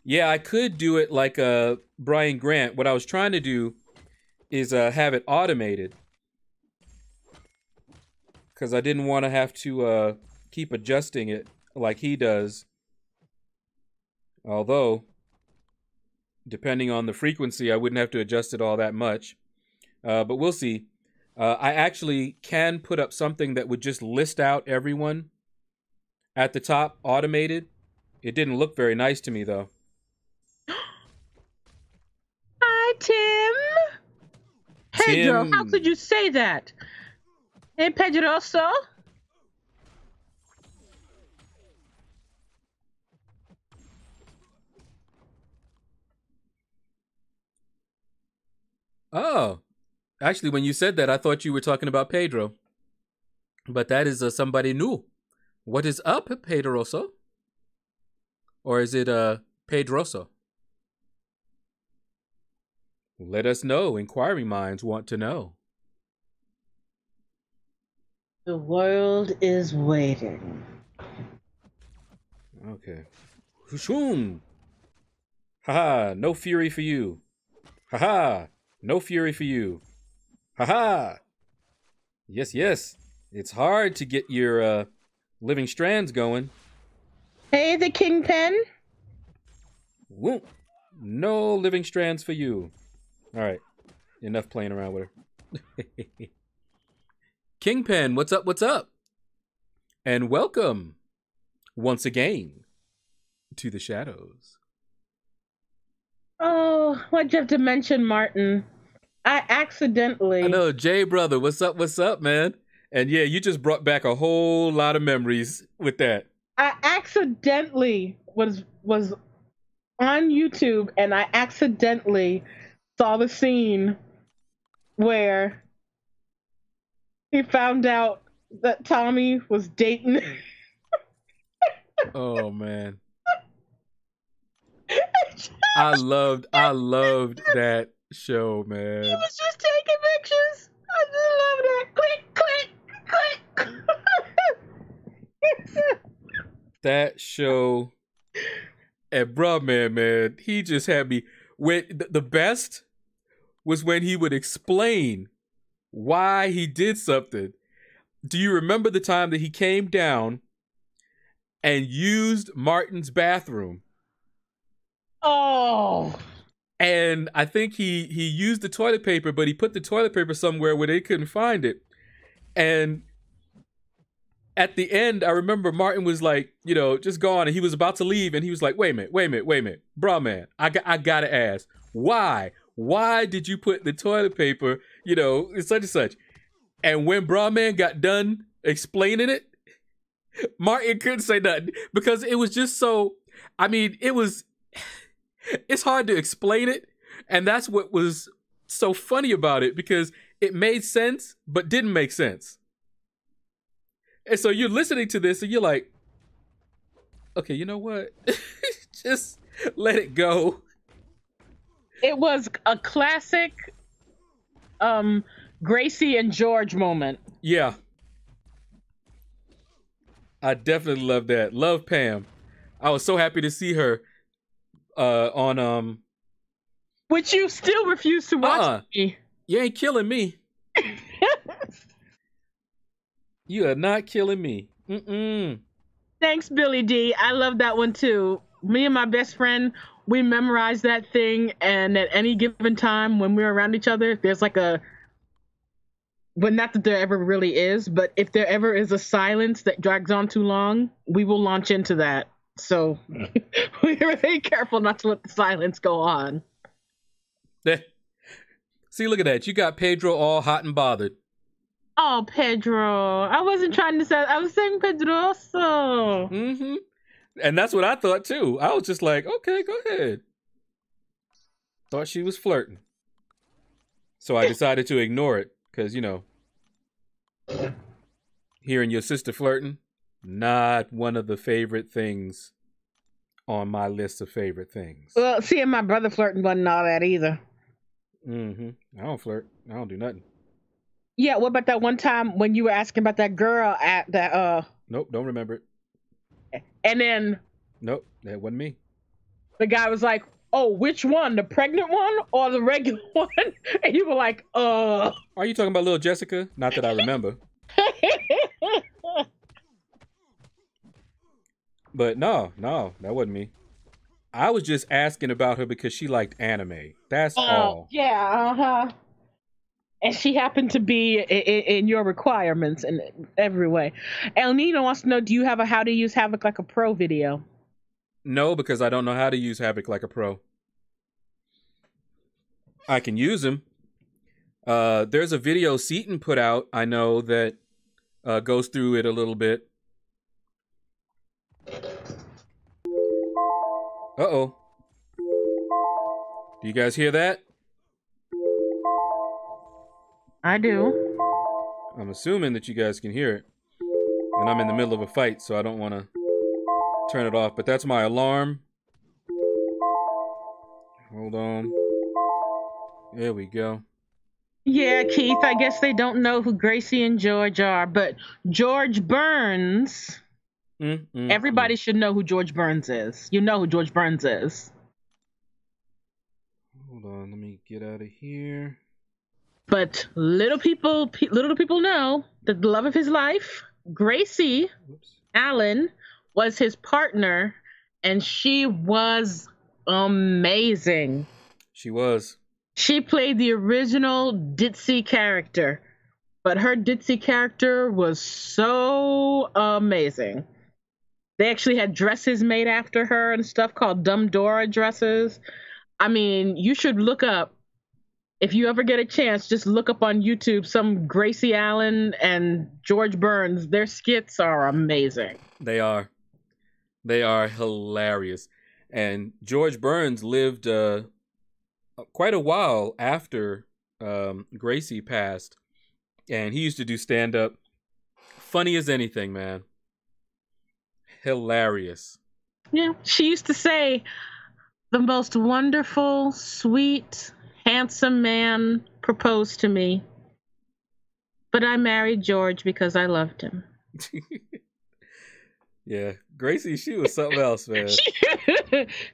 Yeah, I could do it like Brian Grant. What I was trying to do is have it automated because I didn't want to have to keep adjusting it like he does. Although, depending on the frequency, I wouldn't have to adjust it all that much. But we'll see. I actually can put up something that would just list out everyone at the top, automated. It didn't look very nice to me, though. Hi, Tim. Pedro, how could you say that? Hey, Pedroso. Oh, actually, when you said that, I thought you were talking about Pedro. But that is somebody new. What is up, Pedroso? Or is it Pedroso? Let us know. Inquiring minds want to know. The world is waiting. Okay. Hushoom. Haha, no fury for you. Haha, no fury for you. Haha. Yes, yes. It's hard to get your living strands going. Hey, the Kingpin. Whoop. No living strands for you. All right. Enough playing around with her. Kingpin, what's up? What's up? And welcome once again to the shadows. Oh, why'd you have to mention Martin? I accidentally. I know, Jay brother, what's up? What's up, man? And yeah, you just brought back a whole lot of memories with that. I accidentally was on YouTube and I accidentally saw the scene where he found out that Tommy was dating. Oh man. I loved that show, man. He was just taking pictures. I just love that. Click, click, click. That show. And bruh, man, he just had me. When the best was when he would explain why he did something. Do you remember the time that he came down and used Martin's bathroom? Oh. And I think he used the toilet paper, but he put the toilet paper somewhere where they couldn't find it. And at the end, I remember Martin was like, just gone, and he was about to leave, and he was like, wait a minute. Bruh, man, I gotta ask, why? Why did you put the toilet paper, such and such? And when Bruh Man got done explaining it, Martin couldn't say nothing because it was just so, it's hard to explain it. And that's what was so funny about it, because it made sense, but didn't make sense. And so you're listening to this and you're like, okay, you know what? Just let it go. It was a classic Gracie and George moment. Yeah. I definitely love that. Love Pam. I was so happy to see her on which you still refuse to watch. Me. You ain't killing me. You are not killing me. Thanks, Billy D. I love that one too. me and my best friend, we memorized that thing, and at any given time when we're around each other, there's like a, but not that there ever really is, but if there ever is a silence that drags on too long, we will launch into that. So we're very careful not to let the silence go on. See, look at that. You got Pedro all hot and bothered. Oh, Pedro. I wasn't trying to say, I was saying Pedroso. Mm-hmm. And that's what I thought, too. I was just like, okay, go ahead. Thought she was flirting. So I decided to ignore it because, you know, hearing your sister flirting, not one of the favorite things on my list of favorite things. Well, seeing my brother flirting wasn't all that either. Mm-hmm. I don't flirt. I don't do nothing. Yeah, what about that one time when you were asking about that girl at that Nope, don't remember it. and then Nope, that wasn't me. the guy was like, "Oh, which one? The pregnant one or the regular one?" And you were like, Are you talking about little Jessica? Not that I remember. But no, that wasn't me. I was just asking about her because she liked anime. That's all. Yeah, uh-huh. And she happened to be in your requirements in every way. El Nino wants to know, do you have a how to use Havoc like a pro video? No, because I don't know how to use Havoc like a pro. I can use him. There's a video Seaton put out, I know, that goes through it a little bit. Uh-oh. Do you guys hear that? I do. I'm assuming that you guys can hear it. And I'm in the middle of a fight, so I don't want to turn it off. But that's my alarm. Hold on. There we go. Yeah, Keith, I guess they don't know who Gracie and George are, but George Burns... Everybody should know who George Burns is. You know who George Burns is. Hold on, let me get out of here. But little people know that the love of his life, Gracie Allen, was his partner, and she was amazing. She was. She played the original Ditzy character, but her Ditzy character was so amazing. They actually had dresses made after her and stuff called Dumb Dora dresses. I mean, you should look up, if you ever get a chance, just look up on YouTube some Gracie Allen and George Burns. Their skits are amazing. They are. They are hilarious. And George Burns lived quite a while after Gracie passed. And he used to do stand-up. Funny as anything, man. Hilarious. Yeah, she used to say, the most wonderful, sweet, handsome man proposed to me, but I married George because I loved him. Yeah, Gracie, she was something else, man.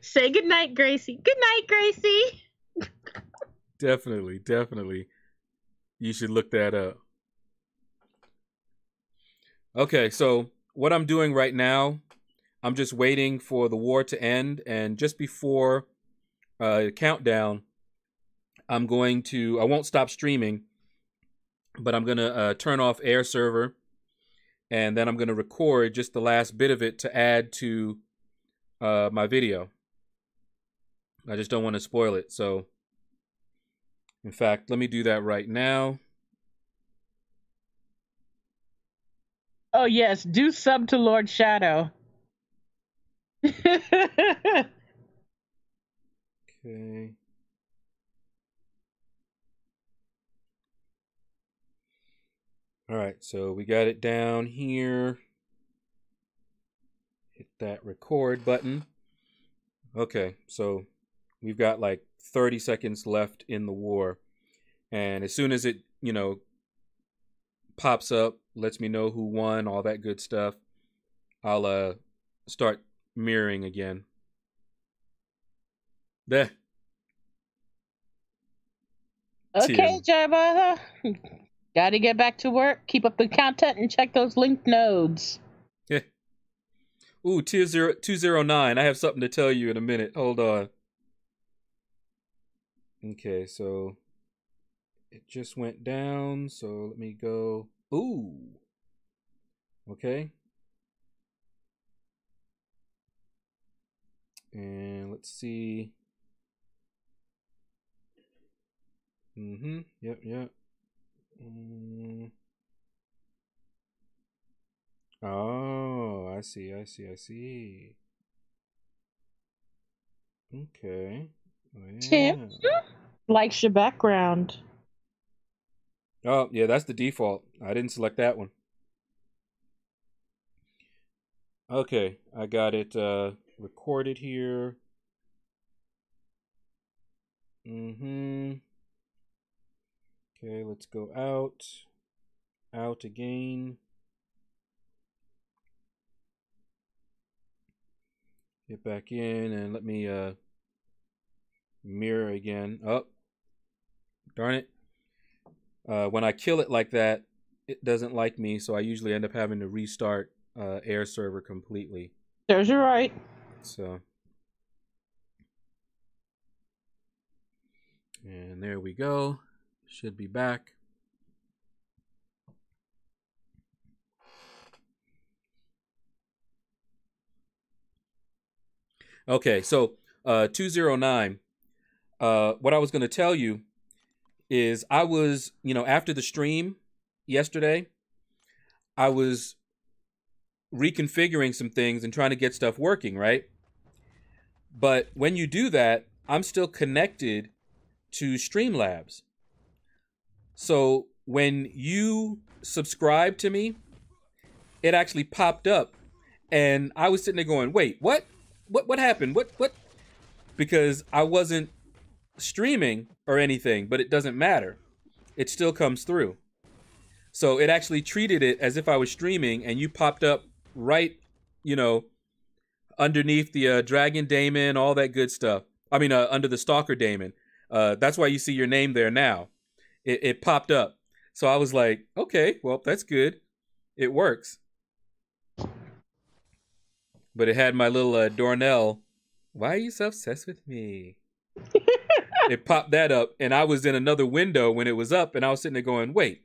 Say goodnight, Gracie. Good night, Gracie. Definitely. You should look that up. Okay, so what I'm doing right now, I'm just waiting for the war to end, and just before countdown, I won't stop streaming, but I'm going to turn off Air Server, and then I'm going to record just the last bit of it to add to my video. I just don't want to spoil it, so in fact, let me do that right now. Oh, yes. Do sub to Lord Shadow. Okay. All right, so we got it down here. Hit that record button. Okay, so we've got like 30 seconds left in the war. And as soon as it, pops up, lets me know who won, all that good stuff, I'll start mirroring again. There. Okay, Jabba. Gotta get back to work, keep up the content, and check those linked nodes. Yeah. Ooh, 209. I have something to tell you in a minute. Hold on. Okay, so it just went down. So let me go. Ooh. Okay. And let's see. Yep, yep. Oh, I see, I see, I see. Okay. Oh, Tim yeah. likes your background. Oh, yeah, that's the default. I didn't select that one. Okay, I got it recorded here. Okay, let's go out. Out again. Get back in and let me mirror again. Oh, darn it. When I kill it like that, it doesn't like me, so I usually end up having to restart air server completely. There's your right. So, and there we go. Should be back. Okay, so 209. What I was going to tell you is I was, after the stream yesterday, I was reconfiguring some things and trying to get stuff working, right? But when you do that, I'm still connected to Streamlabs. So when you subscribe to me, it actually popped up, and I was sitting there going, "Wait, what? What happened? What?" Because I wasn't streaming or anything, but it doesn't matter. It still comes through. So it actually treated it as if I was streaming, and you popped up right, underneath the Dragon Daemon, all that good stuff. I mean, under the Stalker Daemon. That's why you see your name there now. It popped up. So I was like, okay, well, that's good. It works. But it had my little Dornell. Why are you so obsessed with me? It popped that up, and I was in another window when it was up, and I was sitting there going, wait,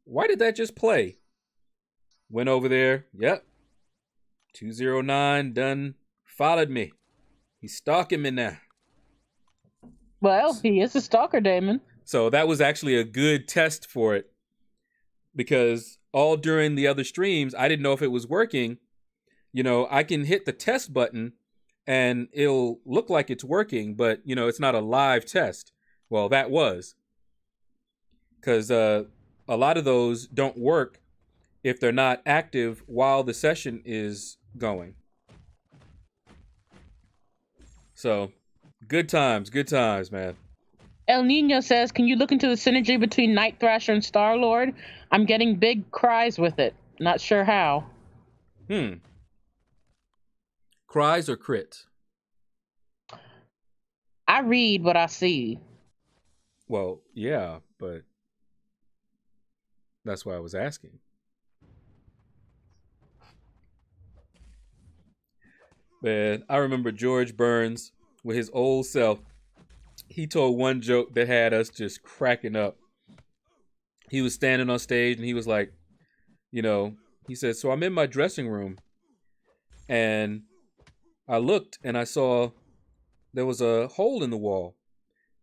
why did that just play? Went over there. Yep. 209 done followed me. He's stalking me now. Well, he is a stalker, Damon. So that was actually a good test for it, because all during the other streams, I didn't know if it was working. I can hit the test button and it'll look like it's working, but, it's not a live test. Well, that was. Because a lot of those don't work if they're not active while the session is going. So, good times, man. El Nino says, can you look into the synergy between Night Thrasher and Star-Lord? I'm getting big cries with it. Not sure how. Cries or crit? I read what I see. Well, yeah, but that's why I was asking. Man, I remember George Burns with his old self. He told one joke that had us just cracking up. He was standing on stage and he was like, he said, so I'm in my dressing room and I looked and I saw there was a hole in the wall.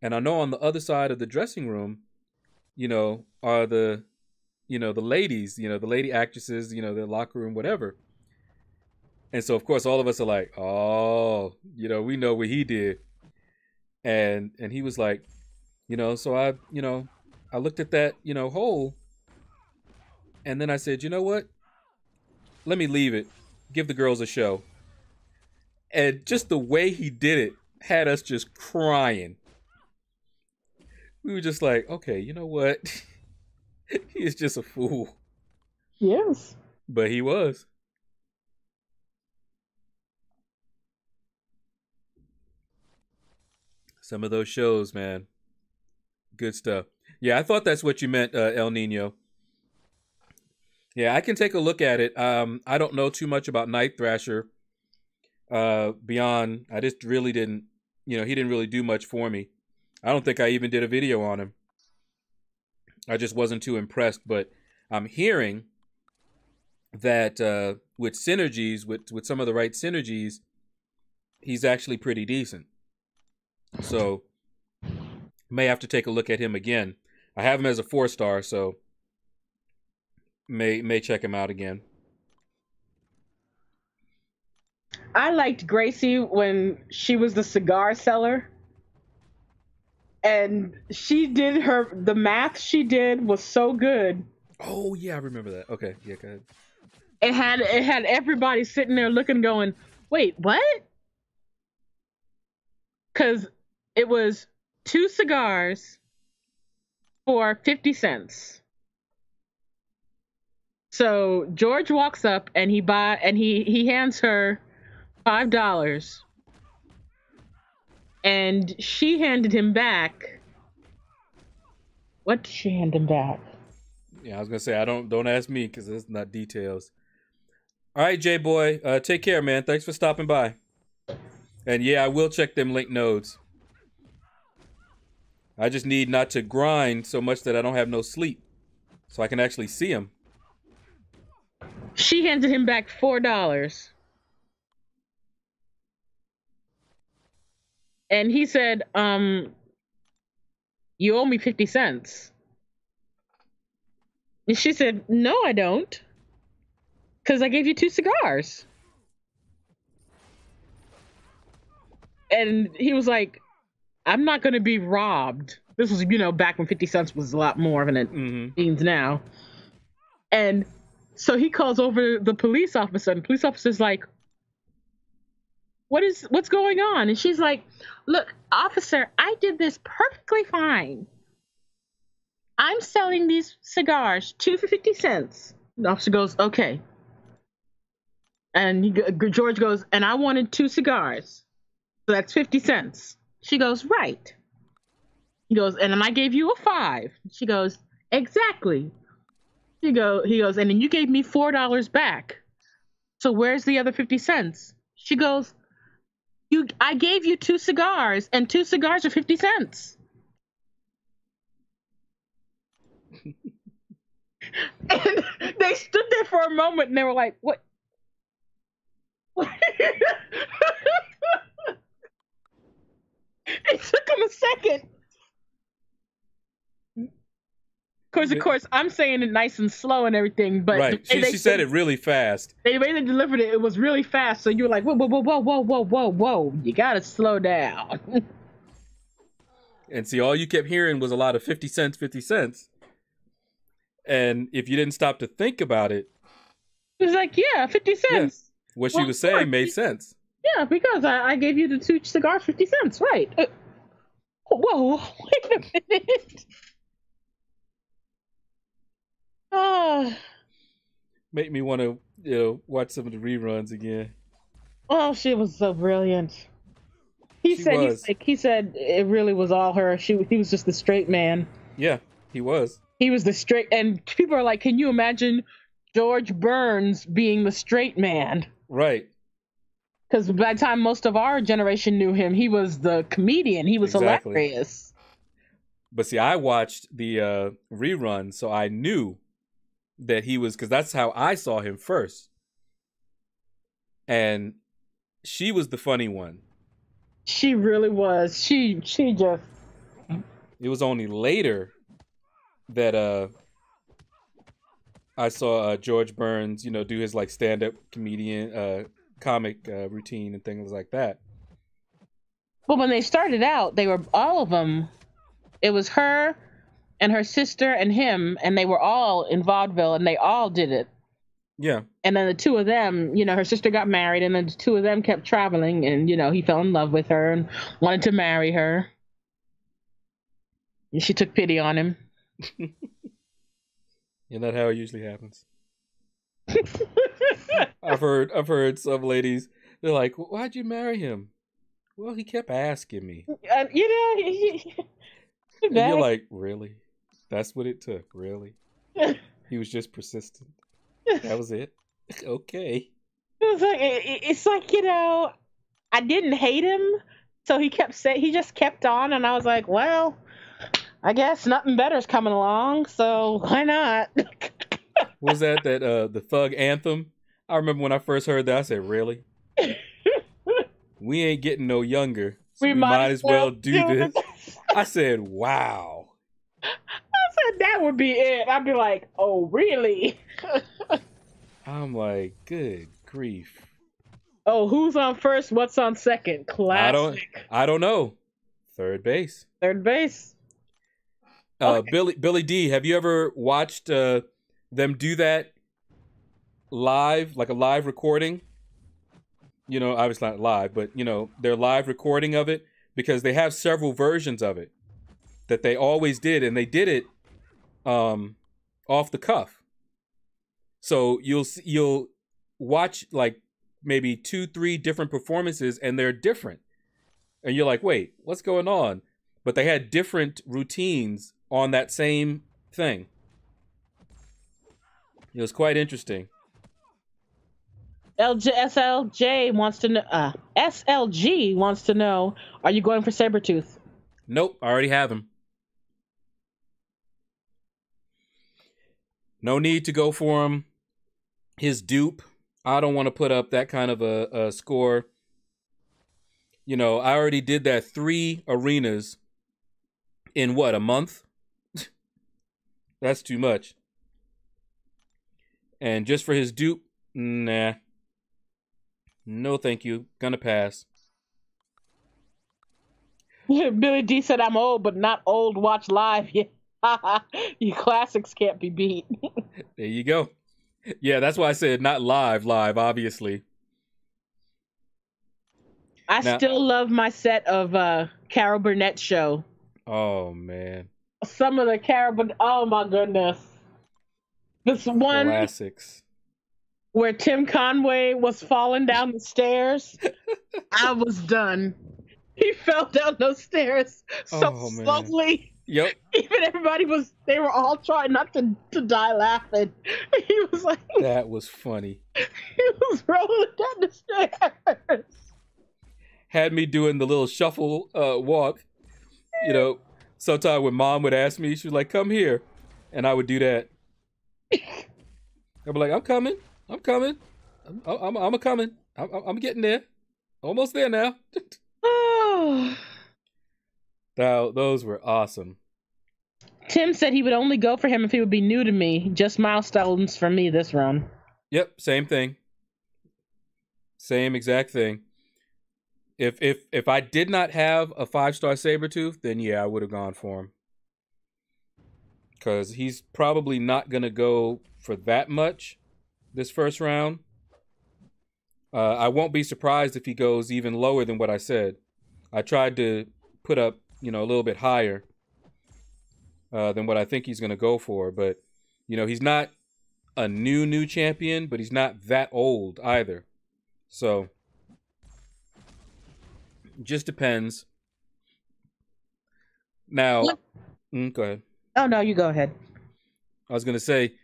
And I know on the other side of the dressing room, are the ladies, the lady actresses, the locker room, whatever. And so, of course, all of us are like, oh, we know what he did. And he was like, so I looked at that, hole. And then I said, you know what? Let me leave it. Give the girls a show. And just the way he did it had us just crying. We were just like, okay, you know what? He is just a fool. Yes. But he was. Some of those shows, man. Good stuff. Yeah, I thought that's what you meant, El Nino. Yeah, I can take a look at it. I don't know too much about Night Thrasher. Beyond, I just really didn't, he didn't really do much for me. I don't think I even did a video on him. I just wasn't too impressed. But I'm hearing that with synergies, with some of the right synergies, he's actually pretty decent. So may have to take a look at him again. I have him as a 4-star, so may check him out again. I liked Gracie when she was the cigar seller. And the math she did was so good. Oh yeah, I remember that. Okay, yeah, go ahead. It had everybody sitting there looking, going, "Wait, what?" Because it was 2 cigars for 50 cents. So George walks up and he hands her $5, and she handed him back. What did she hand him back? Yeah, I was gonna say don't ask me because it's not details. All right, J boy, take care, man. Thanks for stopping by. And yeah, I will check them link nodes. I just need not to grind so much that I don't have no sleep, so I can actually see them. She handed him back $4. And he said, "You owe me 50 cents." And she said, "No, I don't. Because I gave you 2 cigars." And he was like, "I'm not going to be robbed." This was, back when 50 cents was a lot more than it means now. And so he calls over the police officer, and the police officer's like, what's going on? And she's like, "Look, officer, I did this perfectly fine. I'm selling these cigars, 2 for 50 cents. The officer goes, "Okay." And George goes, "And I wanted 2 cigars. So that's 50 cents. She goes, "Right." He goes, "And then I gave you a 5. She goes, "Exactly." He goes, "And then you gave me $4 back. So where's the other 50 cents? She goes, I gave you 2 cigars, and 2 cigars are 50 cents. And they stood there for a moment and they were like, "What?" It took them a second. Of course, I'm saying it nice and slow and everything, but right. She said it really fast. The way they delivered it, it was really fast. So you were like, "Whoa, whoa, whoa, whoa, whoa, whoa, whoa, whoa! You gotta slow down." And see, all you kept hearing was a lot of 50 cents, 50 cents. And if you didn't stop to think about it, it was like, "Yeah, 50 cents." Yeah, what she was saying made sense. Yeah, because I gave you the 2 cigars, 50 cents, right? Whoa, wait a minute. Oh. Make me want to, watch some of the reruns again. Oh, she was so brilliant. He said it really was all her. He was just the straight man. Yeah, he was. He was the straight, and people are like, "Can you imagine George Burns being the straight man?" Right. Because by the time most of our generation knew him, he was the comedian. He was hilarious. But see, I watched the rerun, so I knew that he was, because that's how I saw him first. And she was the funny one. She really was. She just. It was only later that I saw George Burns, do his like stand-up comedian comic routine and things like that. But when they started out, they were all of them. It was her and her sister and him, and they were all in vaudeville, and they all did it. Yeah. And then the 2 of them, her sister got married, and then the 2 of them kept traveling, and he fell in love with her and wanted to marry her. And she took pity on him. Isn't that how it usually happens? I've heard some ladies, they're like, "Why'd you marry him?" "Well, he kept asking me." And you're like, "Really? That's what it took, really?" He was just persistent. That was it. Okay. was like it's like, I didn't hate him, so he just kept on, and I was like, well, I guess nothing better's coming along, so why not? Was that the Thug Anthem? I remember when I first heard that, I said, "Really? We ain't getting no younger, so We we might might as as well well do do it. this." I said, "Wow." I said that would be it. I'd be like, oh, really? I'm like, good grief. Oh, who's on first? What's on second? I don't Classic. I don't know. Third base. Third base. Okay. Billy D, have you ever watched them do that live, like a live recording? You know, obviously not live, but you know, their live recording of it, because they have several versions of it that they always did, and they did it off the cuff. So you'll watch like maybe 2-3 different performances, and they're different, and you're like, wait, what's going on? But they had different routines on that same thing. It was quite interesting. SLG wants to know, are you going for Sabretooth? Nope, I already have him. No need to go for him. His dupe, I don't want to put up that kind of a score. You know, I already did that 3 arenas in what, a month? That's too much. And just for his dupe, nah. No, thank you. Gonna pass. Billy D said, I'm old, but not old. Watch live. Yeah. You classics can't be beat. There you go. Yeah, that's why I said not live, obviously. I Now, still love my set of Carol Burnett show. oh man. Some of the Carol, oh my goodness. This one Classics. where Tim Conway was falling down the stairs, I was done. He fell down those stairs so slowly. Yep. Even they were all trying not to die laughing. He was like, that was funny. He was rolling down the stairs. Had me doing the little shuffle walk. You know, sometimes when mom would ask me, she was like, come here. And I would do that. I'd be like, I'm coming. I'm coming. I'm a-coming. I'm getting there. Almost there now. Oh. Now, those were awesome. Tim said he would only go for him if he would be new to me. Just milestones for me this run. Yep, same thing. Same exact thing. If I did not have a 5-star Sabretooth, then yeah, I would have gone for him. Because he's probably not going to go for that much this first round. I won't be surprised if he goes even lower than what I said. I tried to put up, a little bit higher than what I think he's going to go for. But, he's not a new champion, but he's not that old either. So, just depends. Now, go ahead. Oh, no, you go ahead. I was going to say,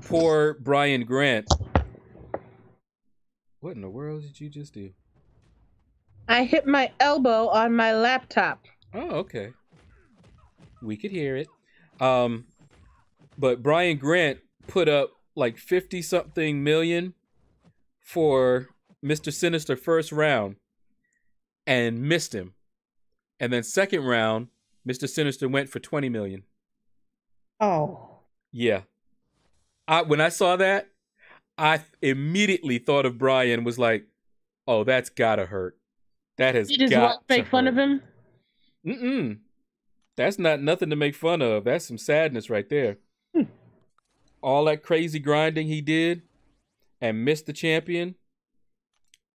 poor Brian Grant. What in the world did you just do? I hit my elbow on my laptop. Oh, okay. We could hear it. But Brian Grant put up like 50-something million for Mr. Sinister first round and missed him. And then second round, Mr. Sinister went for 20 million. Oh. Yeah. When I saw that, I immediately thought of Brian, was like, oh, that's gotta hurt. That has got to hurt. Did his wife make fun of him? Mm-mm. That's not nothing to make fun of. That's some sadness right there. All that crazy grinding he did and missed the champion.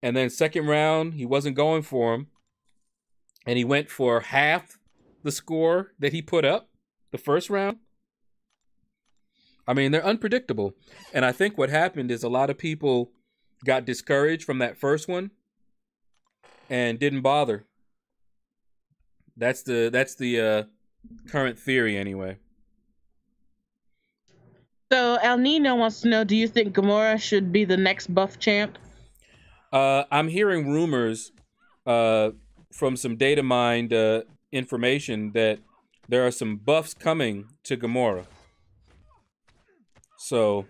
And then second round, he wasn't going for him. And he went for half the score that he put up the first round. I mean, they're unpredictable. And I think what happened is a lot of people got discouraged from that first one and didn't bother. That's the current theory anyway. So El Nino wants to know: do you think Gamora should be the next buff champ? I'm hearing rumors uh, from some data mined information that there are some buffs coming to Gamora. So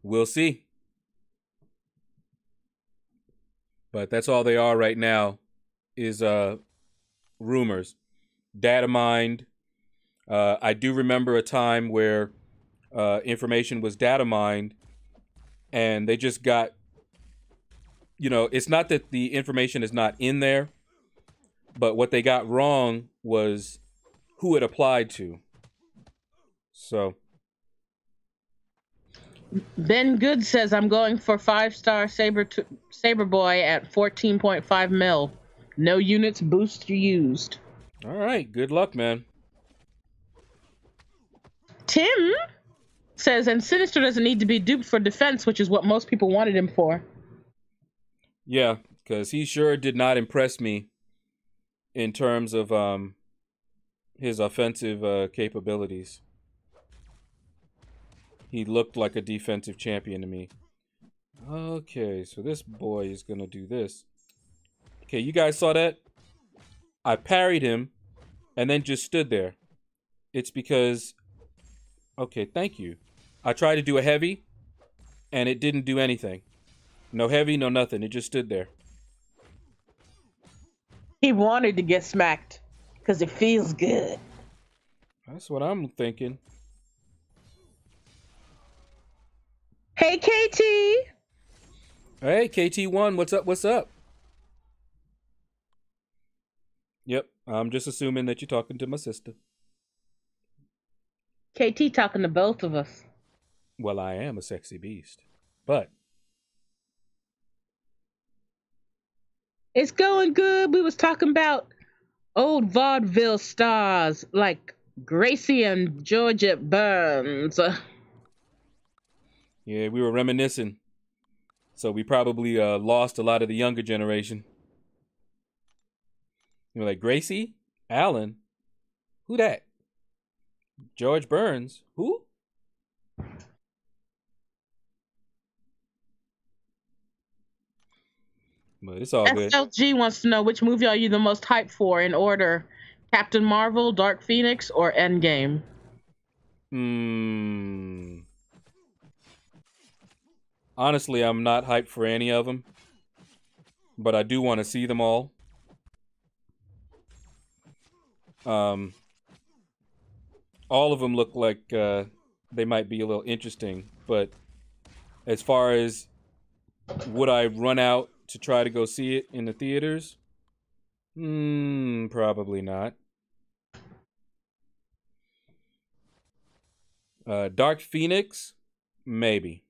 we'll see. But that's all they are right now is rumors. Data mined. I do remember a time where information was data mined and they just got, it's not that the information is not in there, but what they got wrong was who it applied to. So Ben Good says I'm going for 5-star Saber Boy at 14.5 mil. No units boost used. all right, good luck, man. Tim says, and Sinister doesn't need to be duped for defense, which is what most people wanted him for. Yeah, because he sure did not impress me in terms of his offensive capabilities. He looked like a defensive champion to me. Okay, so this boy is going to do this. Okay, you guys saw that? I parried him and then just stood there. It's because... Okay, thank you. I tried to do a heavy and it didn't do anything. No heavy, no nothing. It just stood there. He wanted to get smacked because it feels good. That's what I'm thinking. Hey, KT. Hey, KT1, what's up? What's up? Yep, I'm just assuming that you're talking to my sister. KT talking to both of us. Well, I am a sexy beast, but it's going good. We was talking about old vaudeville stars like Gracie and Georgette Burns. Yeah, we were reminiscing. So we probably lost a lot of the younger generation. You're like, Gracie? Allen? Who that? George Burns? Who? But it's all good. SLG wants to know, which movie are you the most hyped for in order? Captain Marvel, Dark Phoenix, or Endgame? Honestly, I'm not hyped for any of them. But I do want to see them all. All of them look like they might be a little interesting. But as far as would I run out to try to go see it in the theaters? Probably not. Dark Phoenix? Maybe.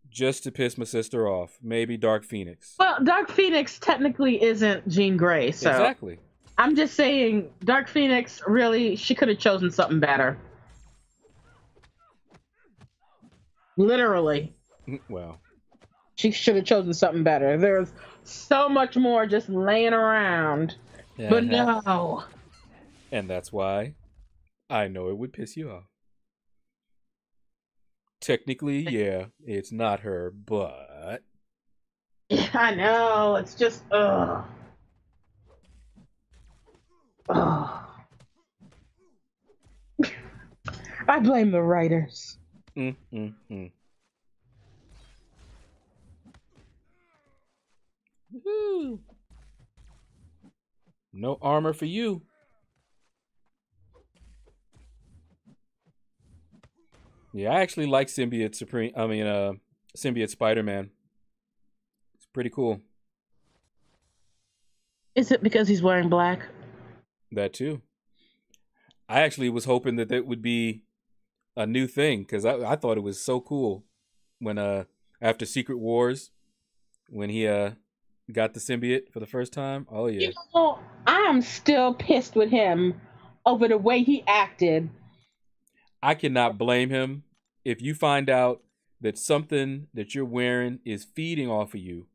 Just to piss my sister off. Maybe Dark Phoenix. Well, Dark Phoenix technically isn't Jean Grey, so... Exactly. I'm just saying, Dark Phoenix, really, she could have chosen something better. Literally. Well. She should have chosen something better. There's so much more just laying around. Yeah, but no. And that's why I know it would piss you off. Technically, yeah, it's not her, but... I know, it's just, ugh. Ugh. I blame the writers. Woohoo. No armor for you. Yeah, I actually like Symbiote Spider-Man. It's pretty cool. Is it because he's wearing black? That too. I actually was hoping that would be a new thing because I thought it was so cool when after Secret Wars when he got the symbiote for the first time. Oh yeah. You know, I'm still pissed with him over the way he acted. I cannot blame him. If you find out that something that you're wearing is feeding off of you.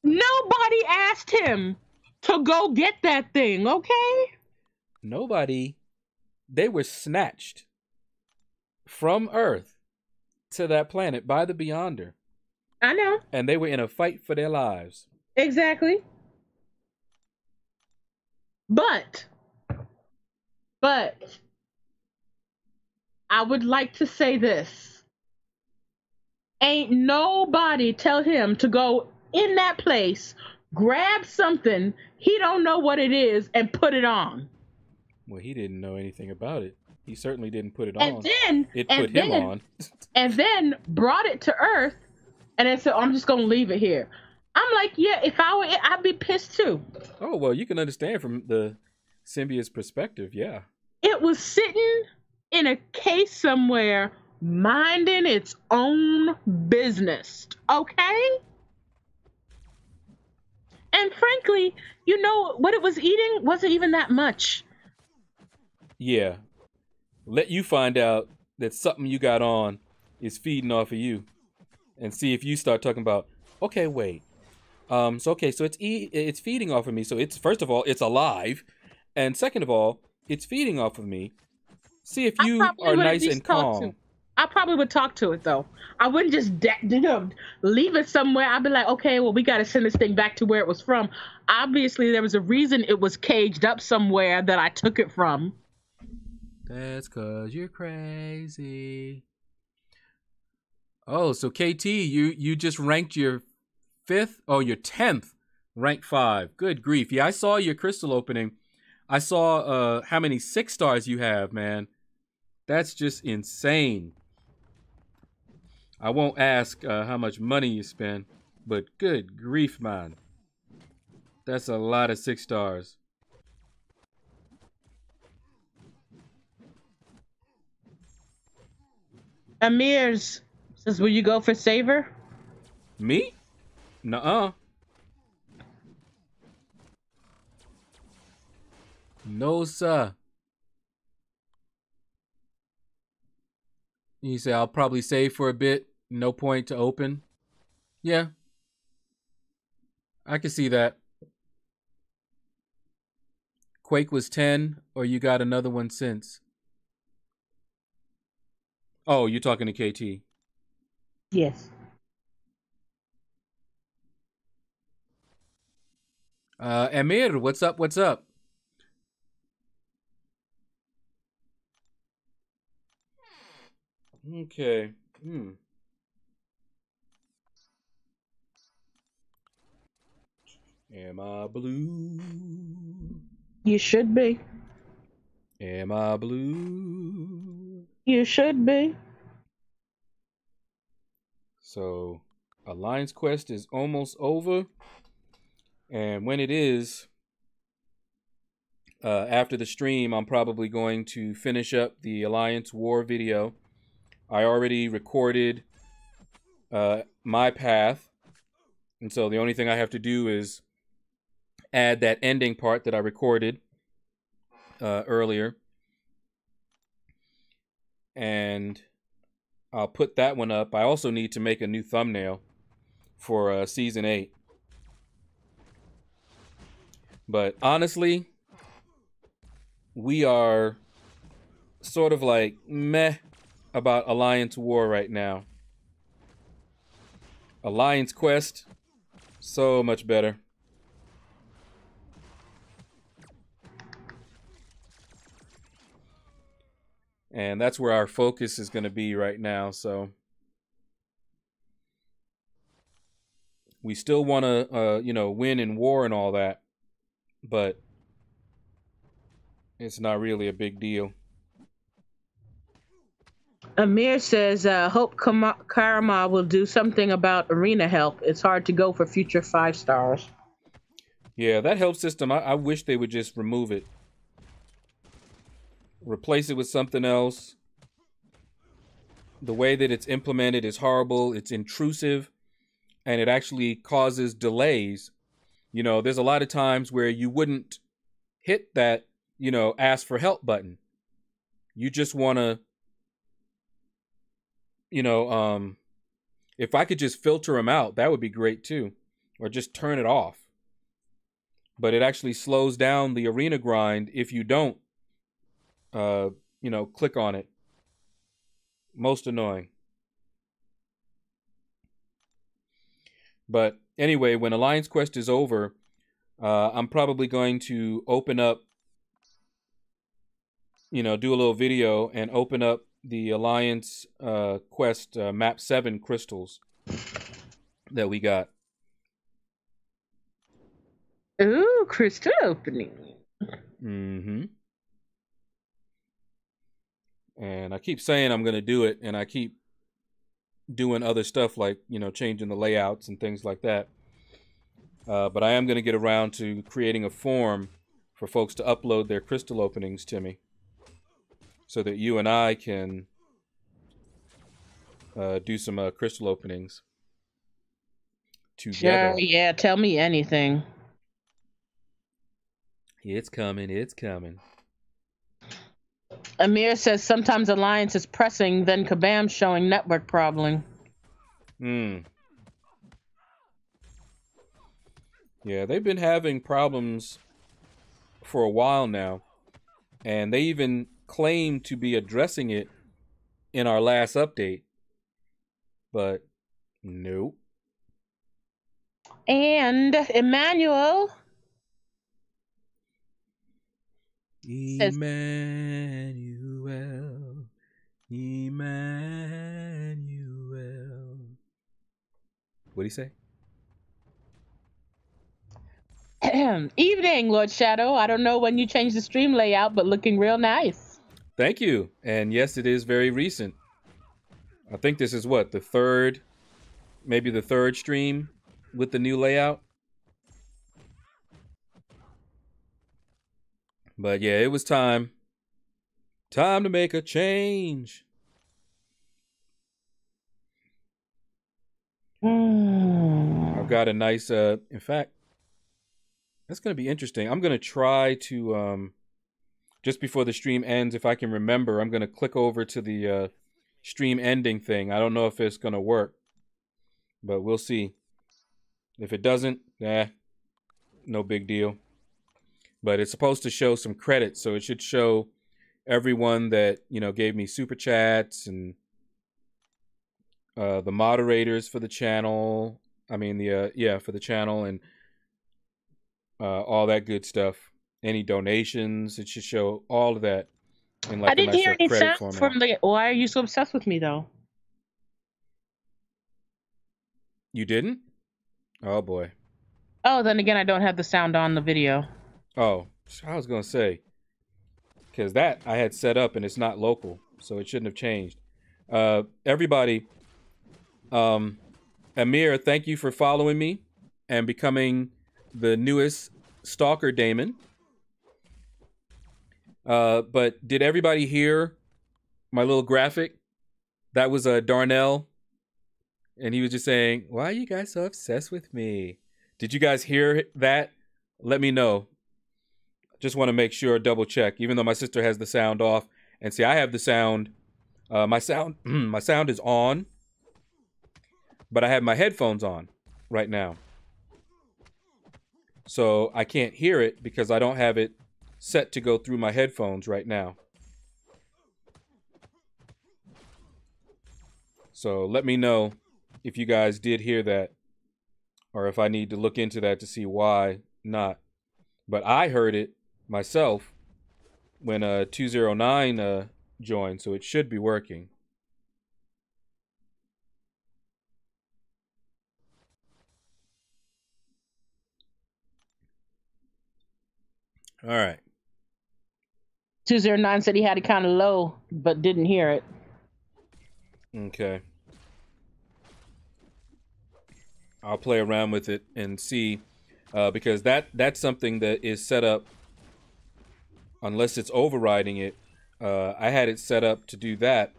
Nobody asked him to go get that thing, okay? Nobody. They were snatched. from Earth to that planet by the Beyonder. I know. And they were in a fight for their lives. Exactly. But I would like to say this. Ain't nobody tell him to go in that place, grab something he don't know what it is, and put it on. Well, he didn't know anything about it. He certainly didn't put it And on. then It put him on. and then brought it to Earth and then said, I'm just gonna leave it here. I'm like, yeah, if I were I'd be pissed too. Oh, well, you can understand from the symbiote's perspective, yeah. It was sitting in a case somewhere, minding its own business. Okay? And frankly, you know what it was eating wasn't even that much. Yeah. Let you find out that something you got on is feeding off of you. And see if you start talking about, okay, wait. So it's feeding off of me. So it's, first of all, it's alive. And second of all, it's feeding off of me. See if you are nice and calm. I probably would talk to it though. I wouldn't just leave it somewhere. I'd be like, okay, well, we got to send this thing back to where it was from. Obviously, there was a reason it was caged up somewhere that I took it from. That's 'cause you're crazy. Oh, so KT, you just ranked your 5th? Oh, your 10th, rank 5. Good grief. Yeah, I saw your crystal opening. I saw how many 6 stars you have, man. That's just insane. I won't ask how much money you spend, but good grief, man. That's a lot of 6 stars. Amir's says, will you go for Saver? Me? Nuh-uh. No, sir. You say, I'll probably save for a bit. No point to open. Yeah. I can see that. Quake was 10, or you got another one since? Oh, you're talking to KT. Yes. Amir, what's up? What's up? Okay. Am I blue? You should be. Am I blue? You should be. So, Alliance Quest is almost over. And when it is, after the stream, I'm probably going to finish up the Alliance War video. I already recorded my path. And so the only thing I have to do is add that ending part that I recorded earlier. And I'll put that one up. I also need to make a new thumbnail for Season 8. But honestly, we are sort of like meh about Alliance War right now. Alliance Quest, so much better. And that's where our focus is going to be right now. So we still want to, win in war and all that. But it's not really a big deal. Amir says, hope Karama will do something about arena help. It's hard to go for future 5 stars. Yeah, that help system, I wish they would just remove it. Replace it with something else. The way that it's implemented is horrible. It's intrusive. And it actually causes delays. There's a lot of times where you wouldn't hit that, ask for help button. You just want to, if I could just filter them out, that would be great too. Or just turn it off. But it actually slows down the arena grind if you don't, click on it. Most annoying. But anyway, when Alliance Quest is over, I'm probably going to open up, do a little video and open up the Alliance Quest Map 7 crystals that we got. Ooh, crystal opening. Mm-hmm. And I keep saying I'm going to do it, and I keep doing other stuff like, changing the layouts and things like that. But I am going to get around to creating a form for folks to upload their crystal openings to me so that you and I can do some crystal openings together. Sure, yeah, tell me anything. It's coming. It's coming. Amir says sometimes Alliance is pressing, then Kabam showing network problem. Yeah, they've been having problems for a while now, and they even claim to be addressing it in our last update, but nope. And Emmanuel says, Emmanuel. What do you say? evening, Lord Shadow. I don't know when you changed the stream layout, but looking real nice. Thank you. And yes, it is very recent. I think this is what, maybe the third stream with the new layout. But yeah, it was time. Time to make a change. I've got a nice, in fact, that's going to be interesting. I'm going to try to, just before the stream ends, if I can remember, I'm going to click over to the stream ending thing. I don't know if it's going to work, but we'll see. If it doesn't, no big deal. But it's supposed to show some credits, so it should show everyone that, gave me super chats and the moderators for the channel. I mean, for the channel and all that good stuff. Any donations, it should show all of that in like I didn't a nice hear little any credit sound format. from the. Why are you so obsessed with me, though? You didn't? Oh boy. Oh, then again, I don't have the sound on the video. Oh, I was gonna say, because that I had set up and it's not local, so it shouldn't have changed. Everybody, Amir, thank you for following me and becoming the newest stalker Damon. But did everybody hear my little graphic? That was Darnell, and he was just saying, "Why are you guys so obsessed with me?" Did you guys hear that? Let me know. Just want to make sure, double check. Even though my sister has the sound off, and see, I have the sound. My sound is on, but I have my headphones on right now, so I can't hear it because I don't have it set to go through my headphones right now. So let me know if you guys did hear that, or if I need to look into that to see why not. But I heard it myself when 209 joined, so it should be working. All right. 209 said he had it kind of low, but didn't hear it. Okay. I'll play around with it and see, because that's something that is set up, unless it's overriding it. I had it set up to do that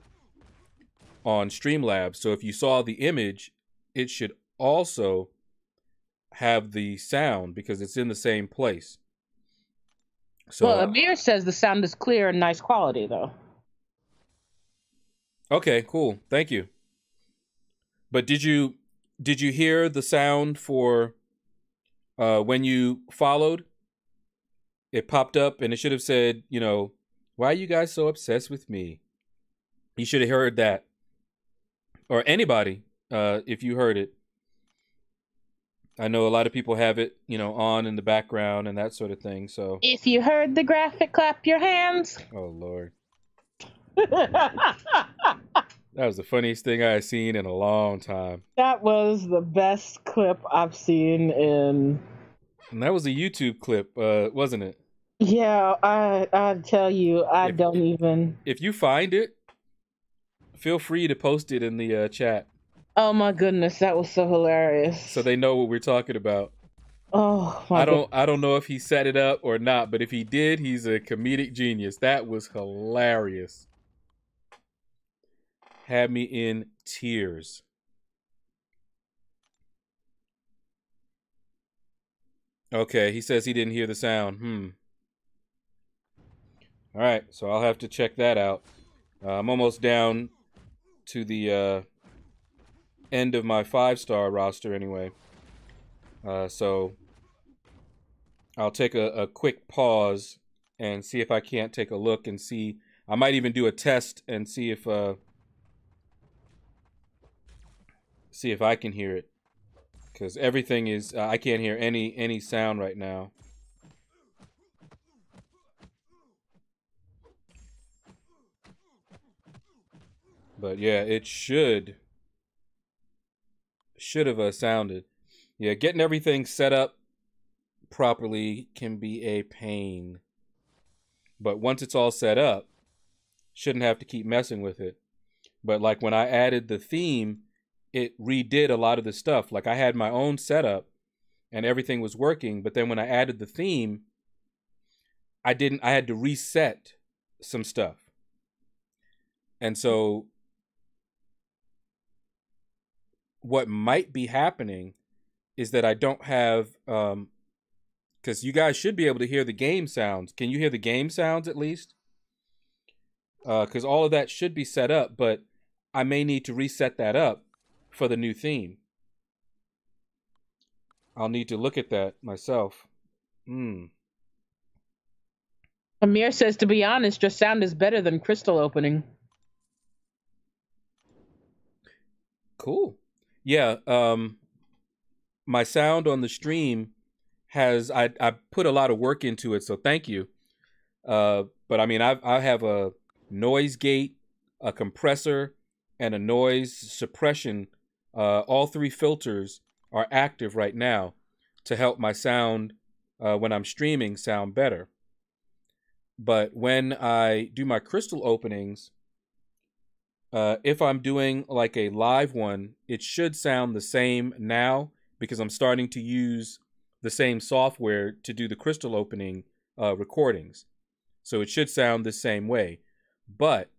on Streamlabs. So if you saw the image, it should also have the sound because it's in the same place. So Well, Amir says the sound is clear and nice quality, though. Okay, cool. Thank you. But did you hear the sound for when you followed? It popped up and it should have said, why are you guys so obsessed with me? You should have heard that, or anybody, if you heard it. I know a lot of people have it, on in the background and that sort of thing. So, If you heard the graphic, clap your hands. oh Lord, That that was the funniest thing I had seen in a long time. was the best clip I've seen in. And that was a YouTube clip, wasn't it? Yeah, I tell you, I If don't even. if you find it, feel free to post it in the chat Oh my goodness, that was so hilarious. so they know what we're talking about. Oh my god. I don't know if he set it up or not, but if he did, he's a comedic genius. That was hilarious. Had me in tears. Okay, he says he didn't hear the sound. All right, so I'll have to check that out. I'm almost down to the end of my 5-star roster anyway. So I'll take a quick pause and see if I can't take a look and see. I might even do a test and see if I can hear it, because everything is I can't hear any sound right now. But yeah, it should have sounded. Yeah, getting everything set up properly can be a pain. But once it's all set up, shouldn't have to keep messing with it. But like when I added the theme, it redid a lot of the stuff. Like I had my own setup and everything was working, but then when I added the theme, I had to reset some stuff. And so what might be happening is that I don't have because you guys should be able to hear the game sounds. Can you hear the game sounds at least? Because all of that should be set up, but I may need to reset that up for the new theme. I'll need to look at that myself. Amir says, to be honest, your sound is better than Crystal opening. Cool. Yeah. My sound on the stream has I put a lot of work into it, so thank you. But I mean, I have a noise gate, a compressor, and a noise suppression. All 3 filters are active right now to help my sound when I'm streaming sound better. But when I do my crystal openings, if I'm doing like a live one, it should sound the same now because I'm starting to use the same software to do the crystal opening recordings. So it should sound the same way. But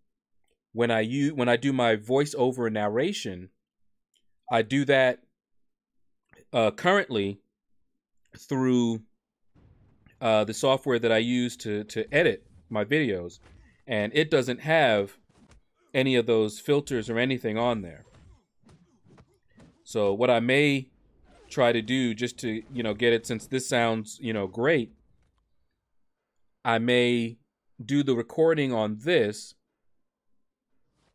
when I do my voiceover narration, I do that currently through the software that I use to edit my videos, and it doesn't have any of those filters or anything on there. So what I may try to do, just to get it, since this sounds great, I may do the recording on this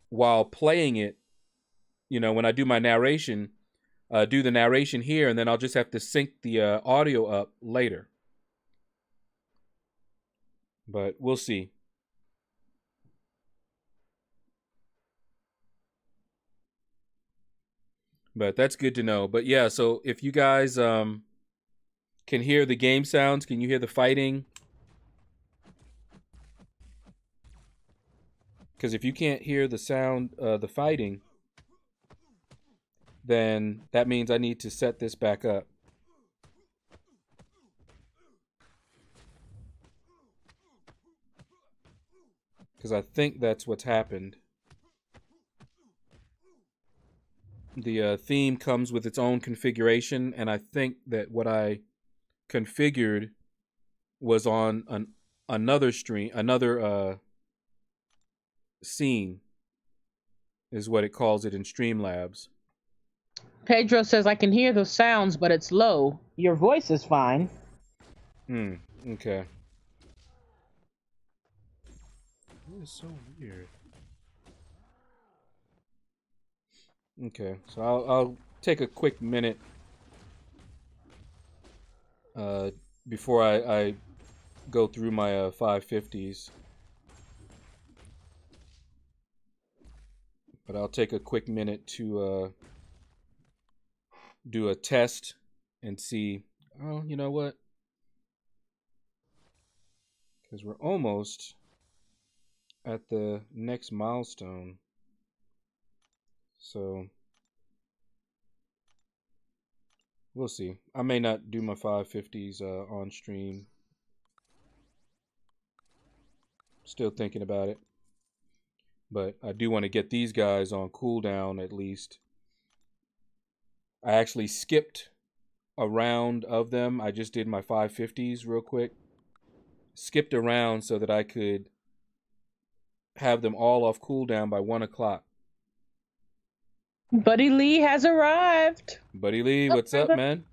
while playing it. When I do my narration, do the narration here, and then I'll just have to sync the audio up later. But we'll see. But that's good to know. But yeah, so if you guys can hear the game sounds, can you hear the fighting? Because if you can't hear the sound, the fighting, then that means I need to set this back up. Because I think that's what's happened. The theme comes with its own configuration, and I think that what I configured was on another stream, another scene is what it calls it in Streamlabs. Pedro says, I can hear those sounds, but it's low. Your voice is fine. Okay. That is so weird. Okay, so I'll take a quick minute before I go through my 550s. But I'll take a quick minute to do a test and see. Oh, you know what? Because we're almost at the next milestone. So we'll see. I may not do my 550s on stream. Still thinking about it. But I do want to get these guys on cooldown at least. I actually skipped a round of them. I just did my 550s real quick. Skipped a round so that I could have them all off cooldown by 1 o'clock. Buddy Lee has arrived. Buddy Lee, what's up, man?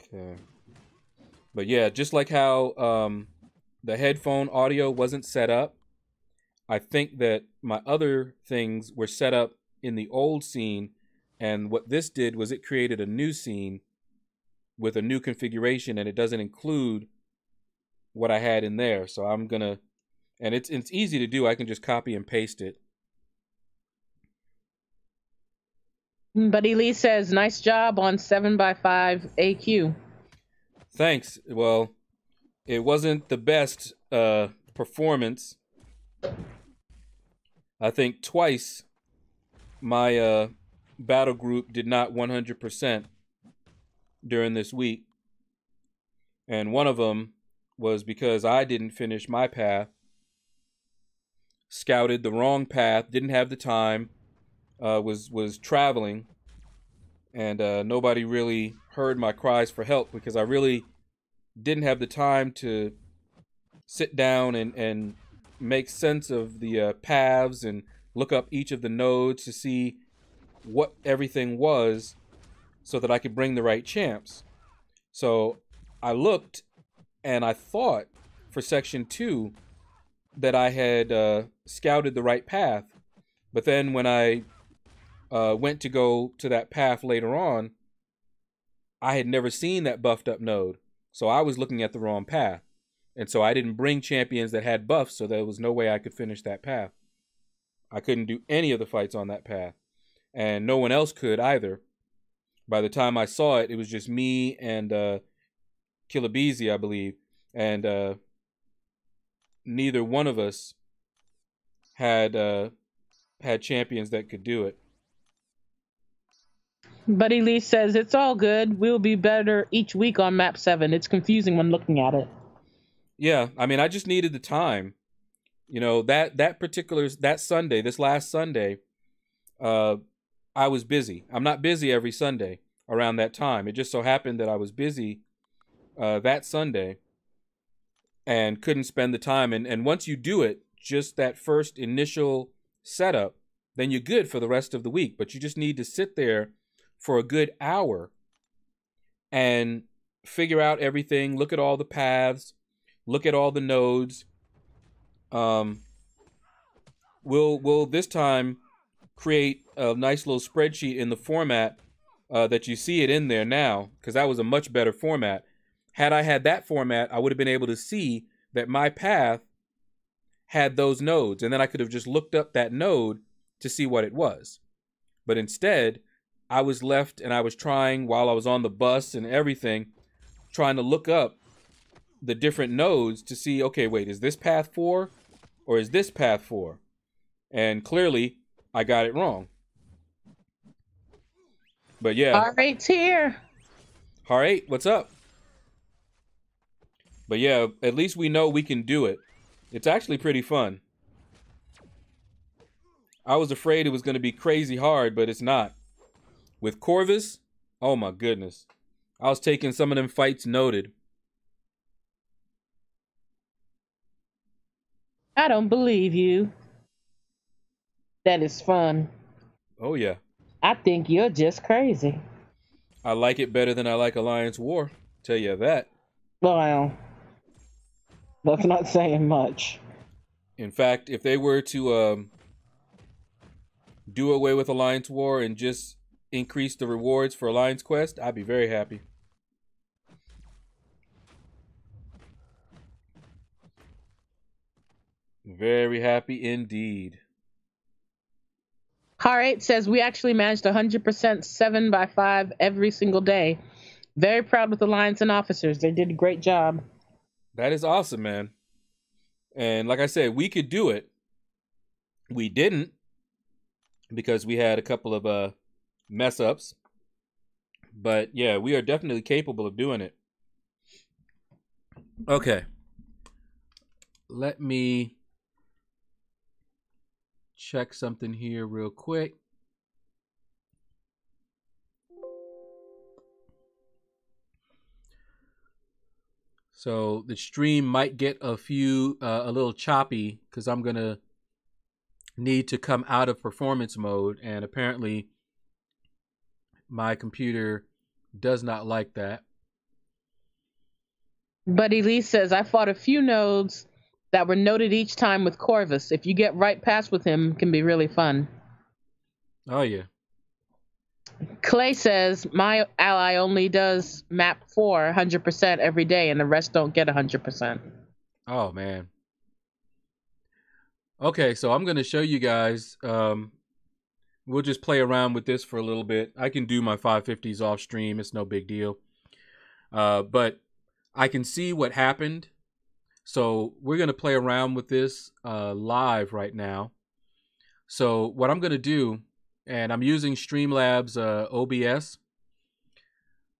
Okay. But yeah, just like how the headphone audio wasn't set up, I think that my other things were set up in the old scene, and what this did was it created a new scene with a new configuration, and it doesn't include what I had in there. So I'm gonna, and it's easy to do. I can just copy and paste it. Buddy Lee says, "Nice job on 7x5 AQ." Thanks. Well, it wasn't the best performance. I think twice my battle group did not 100% during this week. And one of them was because I didn't finish my path, scouted the wrong path, didn't have the time, was traveling, and nobody really heard my cries for help because I really didn't have the time to sit down and make sense of the paths and look up each of the nodes to see what everything was so that I could bring the right champs. So I looked and I thought for section 2 that I had scouted the right path. But then when I went to go to that path later on, I had never seen that buffed up node. So I was looking at the wrong path. And so I didn't bring champions that had buffs, so there was no way I could finish that path. I couldn't do any of the fights on that path. And no one else could either. By the time I saw it, it was just me and Killabeezy, I believe. And neither one of us had champions that could do it. Buddy Lee says, "It's all good. We'll be better each week on map 7. It's confusing when looking at it." Yeah, I mean, I just needed the time. You know, that Sunday, this last Sunday, I was busy. I'm not busy every Sunday around that time. It just so happened that I was busy that Sunday and couldn't spend the time. And once you do it, just that first initial setup, then you're good for the rest of the week. But you just need to sit there for a good hour and figure out everything, look at all the paths, look at all the nodes. We'll this time create a nice little spreadsheet in the format that you see it in there now, because that was a much better format. Had I had that format, I would have been able to see that my path had those nodes, and then I could have just looked up that node to see what it was. But instead, I was left and I was trying, while I was on the bus and everything, trying to look up the different nodes to see, okay, wait, is this path 4 or is this path 4? And clearly, I got it wrong. But yeah. R8's here. R8, what's up? But yeah, at least we know we can do it. It's actually pretty fun. I was afraid it was going to be crazy hard, but it's not. With Corvus, oh my goodness. I was taking some of them fights noted. I don't believe you. That is fun. Oh yeah. I think you're just crazy. I like it better than I like Alliance War. Tell you that. Well, that's not saying much. In fact, if they were to do away with Alliance War and just increase the rewards for Alliance Quest, I'd be very happy. Very happy indeed. Har8 says we actually managed 100% 7x5 every single day. Very proud with Alliance and officers. They did a great job. That is awesome, man. And like I said, we could do it. We didn't because we had a couple of mess ups. But yeah, we are definitely capable of doing it. Okay. Let me check something here real quick. So the stream might get a little choppy because I'm going to need to come out of performance mode. And apparently my computer does not like that. But Elise says, I fought a few nodes that were noted each time with Corvus. If you get right past with him, it can be really fun. Oh, yeah. Clay says, my ally only does map 4 100% every day, and the rest don't get 100%. Oh, man. Okay, so I'm going to show you guys. We'll just play around with this for a little bit. I can do my 550s off stream. It's no big deal. But I can see what happened. So we're going to play around with this live right now. So what I'm going to do, and I'm using Streamlabs OBS.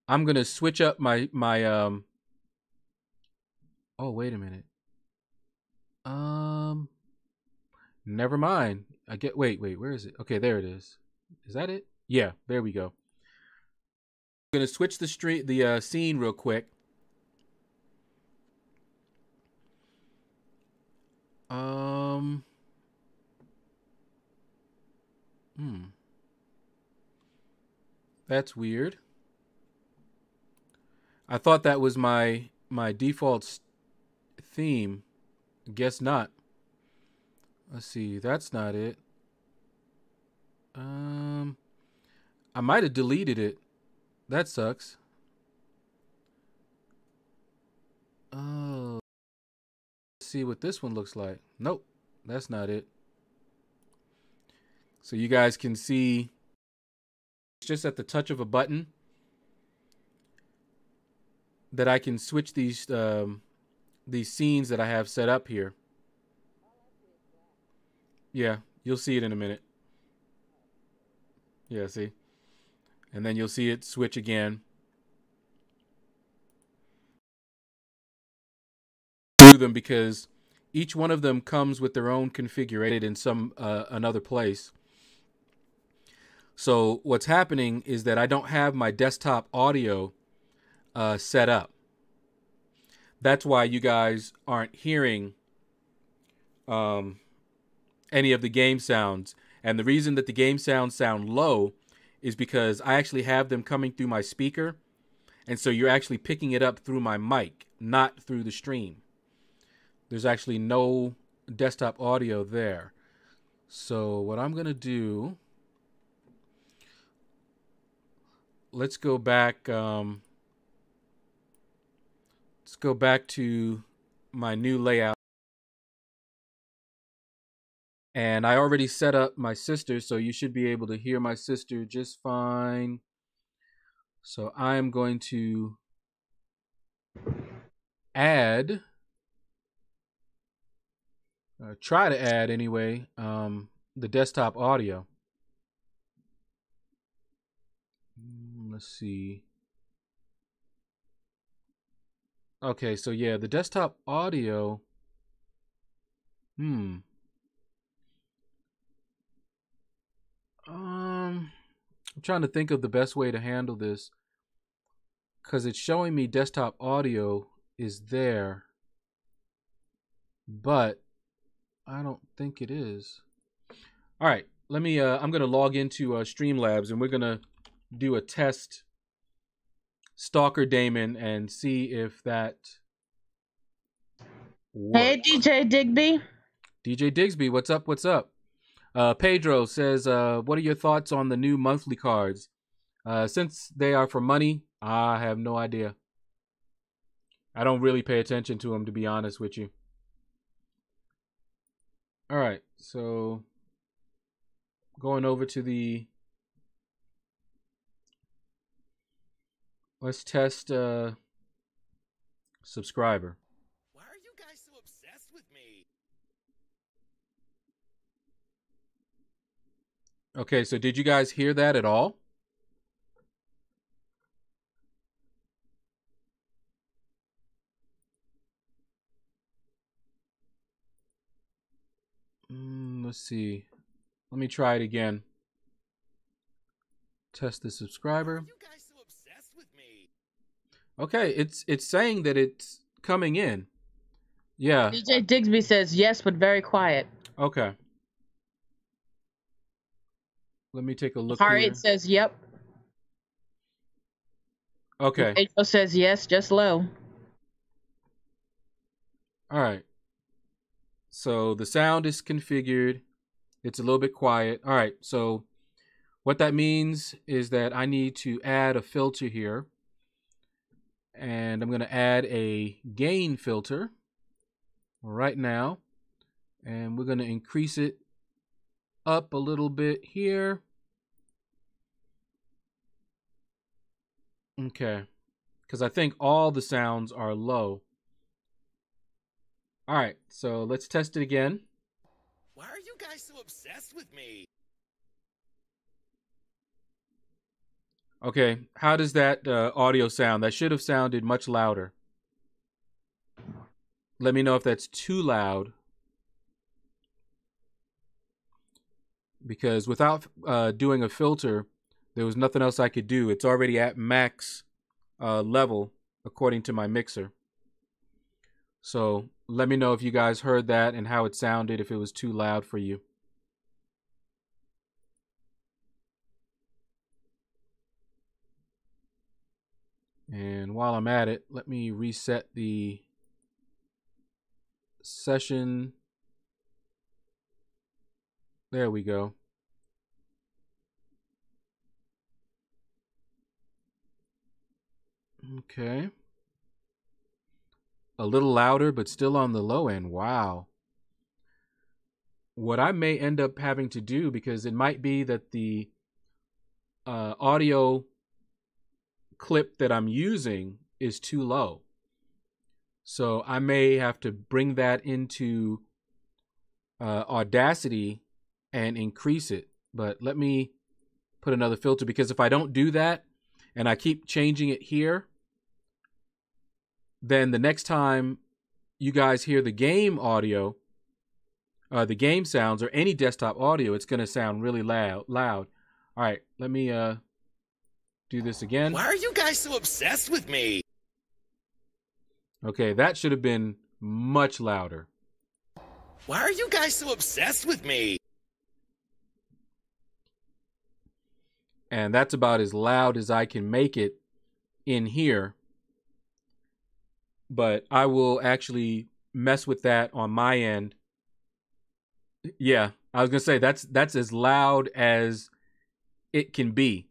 I'm going to switch up my oh, wait a minute. Never mind. Wait, where is it? Okay, there it is. Is that it? Yeah, there we go. I'm going to switch the scene real quick. That's weird. I thought that was my default theme. Guess not. Let's see. That's not it. I might have deleted it. That sucks. Oh. Let's see what this one looks like. Nope. That's not it. So you guys can see it's just at the touch of a button that I can switch these scenes that I have set up here. Yeah, you'll see it in a minute. Yeah, see? And then you'll see it switch again. Do them because each one of them comes with their own configuration in some another place. So what's happening is that I don't have my desktop audio set up. That's why you guys aren't hearing any of the game sounds. And the reason that the game sounds sound low is because I actually have them coming through my speaker. And so you're actually picking it up through my mic, not through the stream. There's actually no desktop audio there. So what I'm going to do, let's go back. Let's go back to my new layout. And I already set up my sister, so you should be able to hear my sister just fine. So I'm going to add, try to add anyway, the desktop audio. Let's see. Okay, so yeah, the desktop audio. I'm trying to think of the best way to handle this because it's showing me desktop audio is there, but I don't think it is. All right, let me. I'm gonna log into Streamlabs and we're gonna do a test Stalker Daemon and see if that works. Hey, DJ Digby. DJ Digsby, what's up? What's up? Pedro says, what are your thoughts on the new monthly cards? Since they are for money, I have no idea. I don't really pay attention to them, to be honest with you. All right, so going over to the... Let's test subscriber. Why are you guys so obsessed with me? Okay, so did you guys hear that at all? Let's see. Let me try it again. Test the subscriber. Why are you guys so obsessed with me? Okay, it's saying that it's coming in. Yeah. DJ Digsby says yes, but very quiet. Okay. Let me take a look Heart here. Rate says yep. Okay. Pedro says yes, just low. All right. So the sound is configured. It's a little bit quiet. All right. So what that means is that I need to add a filter here. And I'm going to add a gain filter right now. And we're going to increase it up a little bit here. Okay. Because I think all the sounds are low. All right. So let's test it again. Why are you guys so obsessed with me? Okay. How does that audio sound? That should have sounded much louder. Let me know if that's too loud. Because without doing a filter, there was nothing else I could do. It's already at max level according to my mixer. So let me know if you guys heard that and how it sounded, if it was too loud for you. And while I'm at it, let me reset the session. There we go. Okay. A little louder, but still on the low end. Wow. What I may end up having to do, because it might be that the audio clip that I'm using is too low. So I may have to bring that into Audacity and increase it. But let me put another filter, because if I don't do that and I keep changing it here, then the next time you guys hear the game audio, the game sounds, or any desktop audio, it's going to sound really loud. All right, let me do this again. Why are you guys so obsessed with me? Okay, that should have been much louder. Why are you guys so obsessed with me? And that's about as loud as I can make it in here. But I will actually mess with that on my end. Yeah, I was going to say that's as loud as it can be.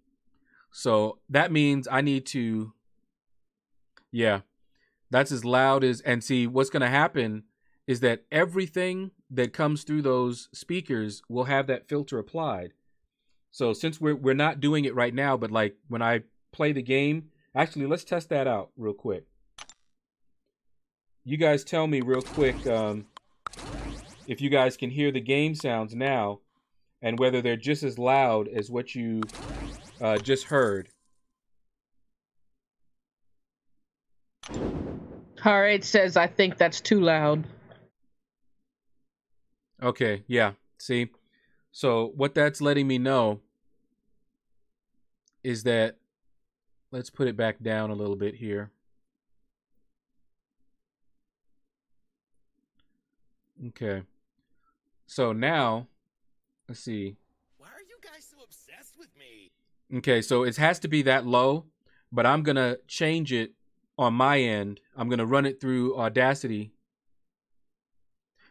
So that means I need to, yeah, that's as loud as, and see what's going to happen is that everything that comes through those speakers will have that filter applied. So since we're not doing it right now, but like when I play the game, actually, let's test that out real quick. You guys tell me real quick if you guys can hear the game sounds now and whether they're just as loud as what you just heard. Heart Rate says I think that's too loud. Okay, yeah. See? So what that's letting me know is that, let's put it back down a little bit here. Okay. So now, let's see. Why are you guys so obsessed with me? Okay, so it has to be that low, but I'm going to change it on my end. I'm going to run it through Audacity.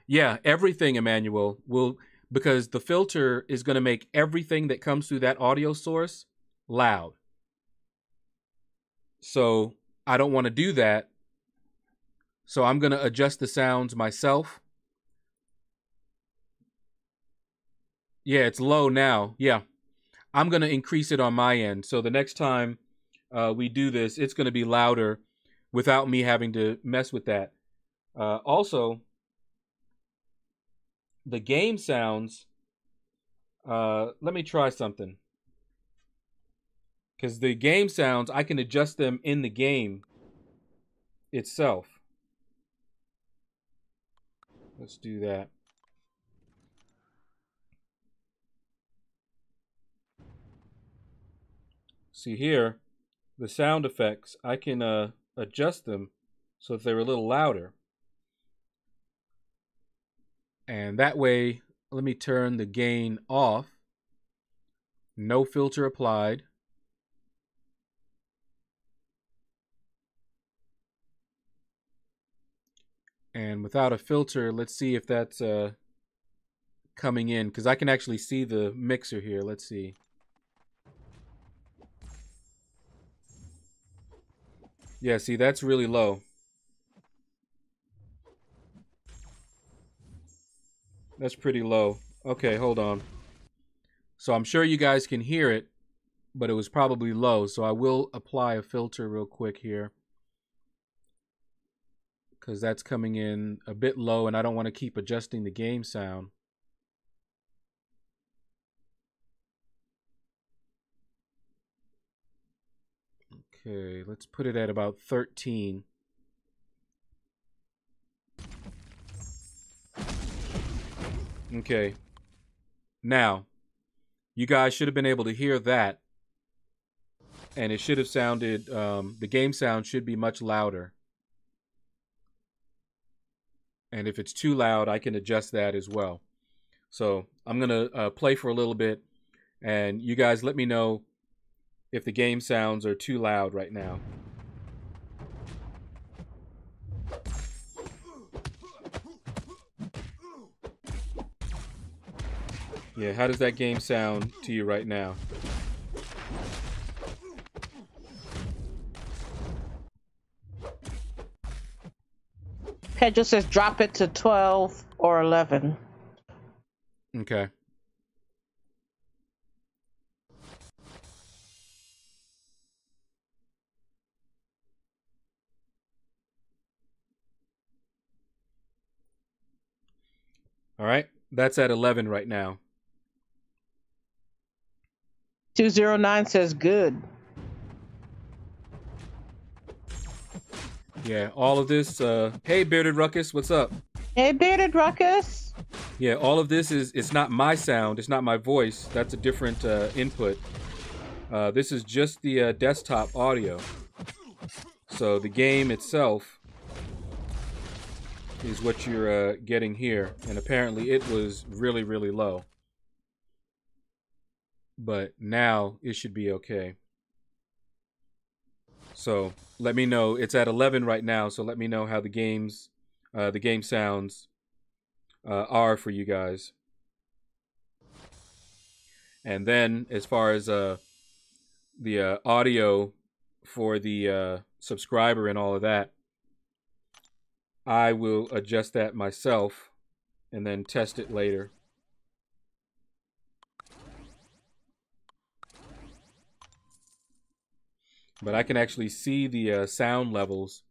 Yeah, everything, Emmanuel, will, because the filter is going to make everything that comes through that audio source loud. So I don't want to do that. So I'm going to adjust the sounds myself. Yeah, it's low now. Yeah, I'm going to increase it on my end. So the next time we do this, it's going to be louder without me having to mess with that. Also, the game sounds, let me try something. Because the game sounds, I can adjust them in the game itself. Let's do that. See here, the sound effects, I can adjust them so that they're a little louder. And that way, let me turn the gain off. No filter applied. And without a filter, let's see if that's coming in, because I can actually see the mixer here. Let's see. Yeah, see, that's really low. That's pretty low. Okay, hold on. So I'm sure you guys can hear it, but it was probably low. So I will apply a filter real quick here, because that's coming in a bit low, and I don't want to keep adjusting the game sound. Okay, let's put it at about 13. Okay. Now, you guys should have been able to hear that. And it should have sounded, the game sound should be much louder. And if it's too loud, I can adjust that as well. So I'm going to play for a little bit. And you guys let me know if the game sounds are too loud right now. Yeah, how does that game sound to you right now? Pedro says drop it to 12 or 11. Okay. All right, that's at 11 right now. 209 says good. Yeah, all of this. Hey, Bearded Ruckus, what's up? Hey, Bearded Ruckus. Yeah, all of this it's not my sound. It's not my voice. That's a different input. This is just the desktop audio. So the game itself is what you're getting here. And apparently it was really, really low. But now it should be okay. So let me know. It's at 11 right now. So let me know how the game sounds are for you guys. And then as far as the audio for the subscriber and all of that, I will adjust that myself and then test it later. But I can actually see the sound levels,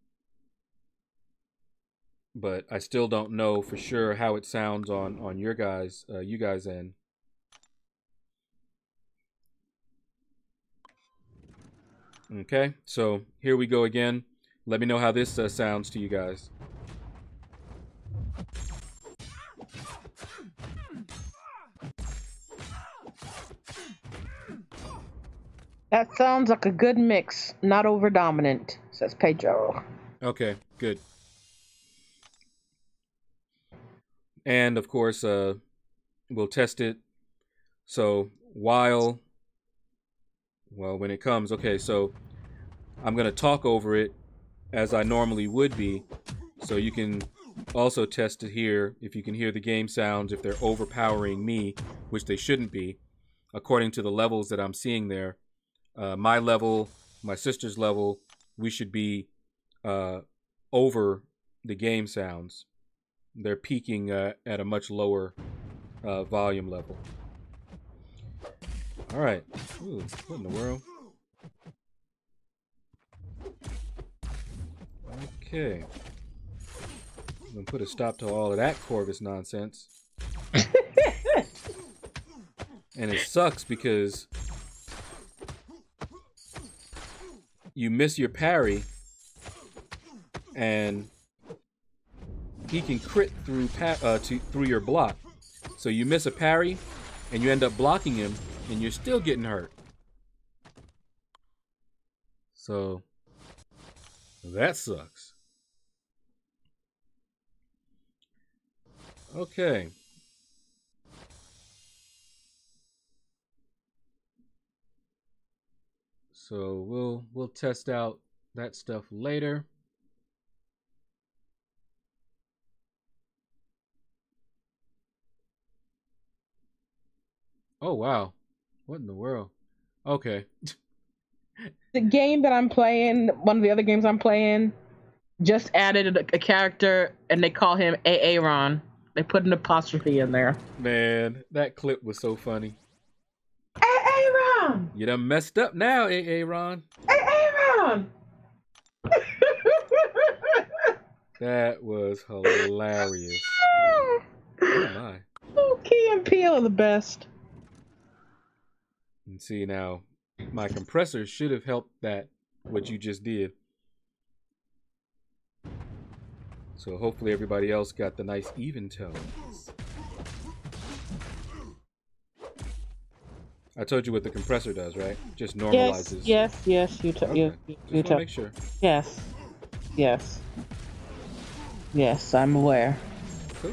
but I still don't know for sure how it sounds on your guys' end. Okay, so here we go again. Let me know how this sounds to you guys. That sounds like a good mix, not over dominant, says Pedro. Okay, good. And of course, we'll test it. So when it comes, okay, so I'm going to talk over it as I normally would be, so you can also test to hear if you can hear the game sounds, if they're overpowering me, which they shouldn't be, according to the levels that I'm seeing there. My level, my sister's level, we should be over the game sounds. They're peaking at a much lower volume level. All right. Ooh, what in the world? Okay. I'm going to put a stop to all of that Corvus nonsense. And it sucks because you miss your parry and he can crit through through your block. So you miss a parry and you end up blocking him and you're still getting hurt. So that sucks. Okay. So we'll test out that stuff later. Oh wow. What in the world? Okay. The game that I'm playing, one of the other games I'm playing, just added a character and they call him Aaron. They put an apostrophe in there. Man, that clip was so funny. Aaron! You done messed up now, Aaron. Aaron! That was hilarious. Oh my. Oh, Key and Peele are the best. And see now, my compressor should have helped that, what you just did. So hopefully everybody else got the nice even tones. I told you what the compressor does, right? Just normalizes. Yes, you Okay. Just wanna make sure. Yes. Yes, I'm aware. Cool.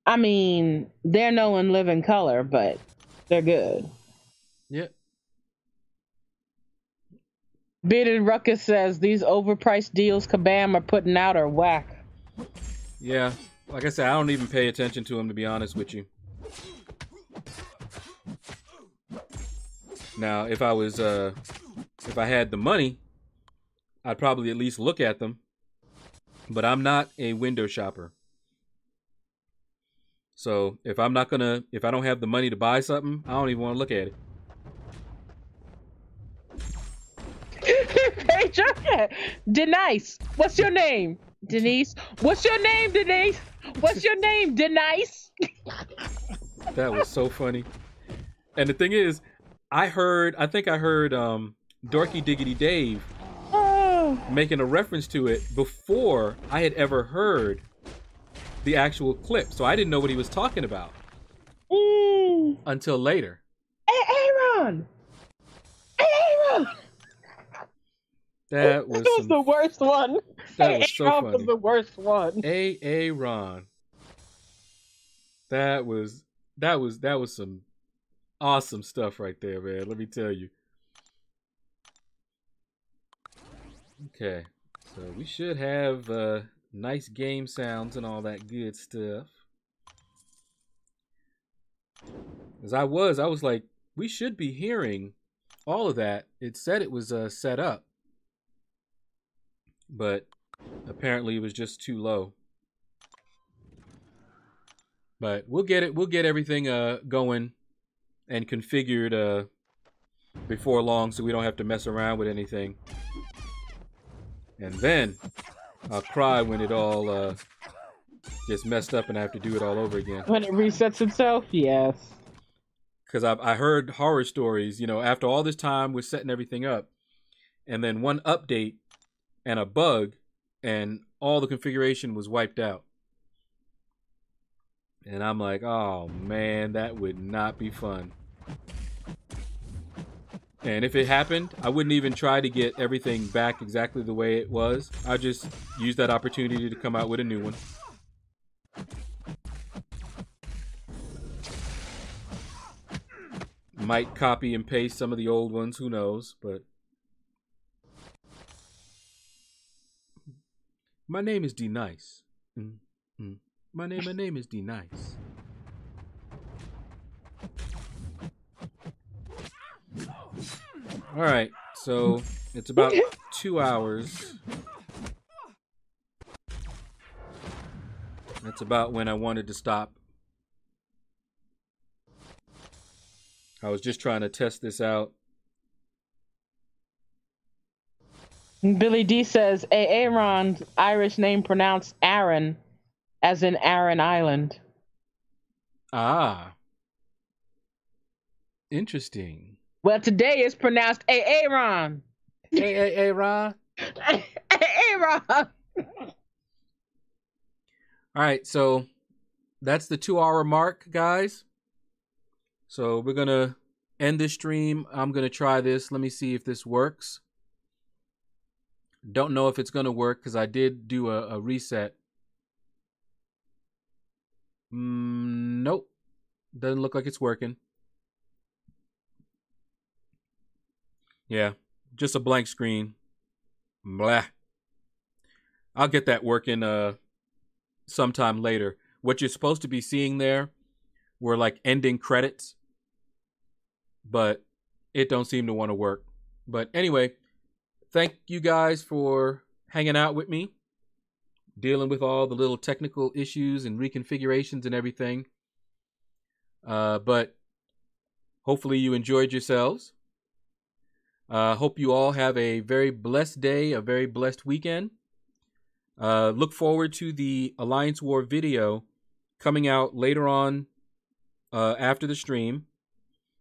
I mean, they're no in living color, but they're good. Yep. Bearded Ruckus says these overpriced deals Kabam are putting out are whack. Yeah. Like I said, I don't even pay attention to them, to be honest with you. Now, if I had the money, I'd probably at least look at them. But I'm not a window shopper. So if I don't have the money to buy something, I don't even want to look at it. Hey, Denise, what's your name? Denise, what's your name, Denise? What's your name, Denise? That was so funny. And the thing is, I think I heard Dorky Diggity Dave making a reference to it before I had ever heard the actual clip. So I didn't know what he was talking about until later. Aaron! Aaron! That was the worst one. That was so funny. Was the worst one. Aaron. That was some awesome stuff right there, man. Let me tell you. Okay, so we should have nice game sounds and all that good stuff. As I was like, we should be hearing all of that. It said it was set up, but apparently it was just too low. But we'll get it. We'll get everything going and configured before long, so we don't have to mess around with anything. And then I'll cry when it all gets messed up and I have to do it all over again. When it resets itself, yes. Because I heard horror stories, you know, after all this time we're setting everything up, and then one update and a bug, and all the configuration was wiped out. And I'm like, oh man, that would not be fun. And if it happened, I wouldn't even try to get everything back exactly the way it was. I just use that opportunity to come out with a new one. Might copy and paste some of the old ones, who knows, but My name is D Nice. My name is D Nice. All right, so it's about 2 hours. That's about when I wanted to stop. I was just trying to test this out. Billy D says, Aaron's Irish name pronounced Aaron, as in Aran Island. Ah, interesting. Well, today it's pronounced Aaron. Hey, Ron. Aaron. All right, so that's the 2 hour mark, guys. So we're going to end this stream. I'm going to try this. Let me see if this works. Don't know if it's going to work because I did do a reset. Nope. Doesn't look like it's working. Yeah, just a blank screen. Blah. I'll get that working sometime later. What you're supposed to be seeing there were like ending credits, but it don't seem to want to work. But anyway, thank you guys for hanging out with me, dealing with all the little technical issues and reconfigurations and everything. But hopefully you enjoyed yourselves. Hope you all have a very blessed day, a very blessed weekend. Look forward to the Alliance War video coming out later on after the stream.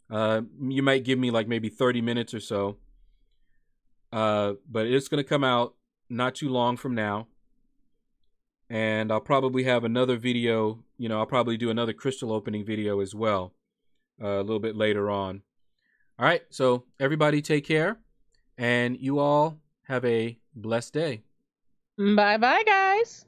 You might give me like maybe 30 minutes or so. But it's going to come out not too long from now. And I'll probably have another video. I'll probably do another crystal opening video as well a little bit later on. All right, so everybody take care, and you all have a blessed day. Bye-bye, guys.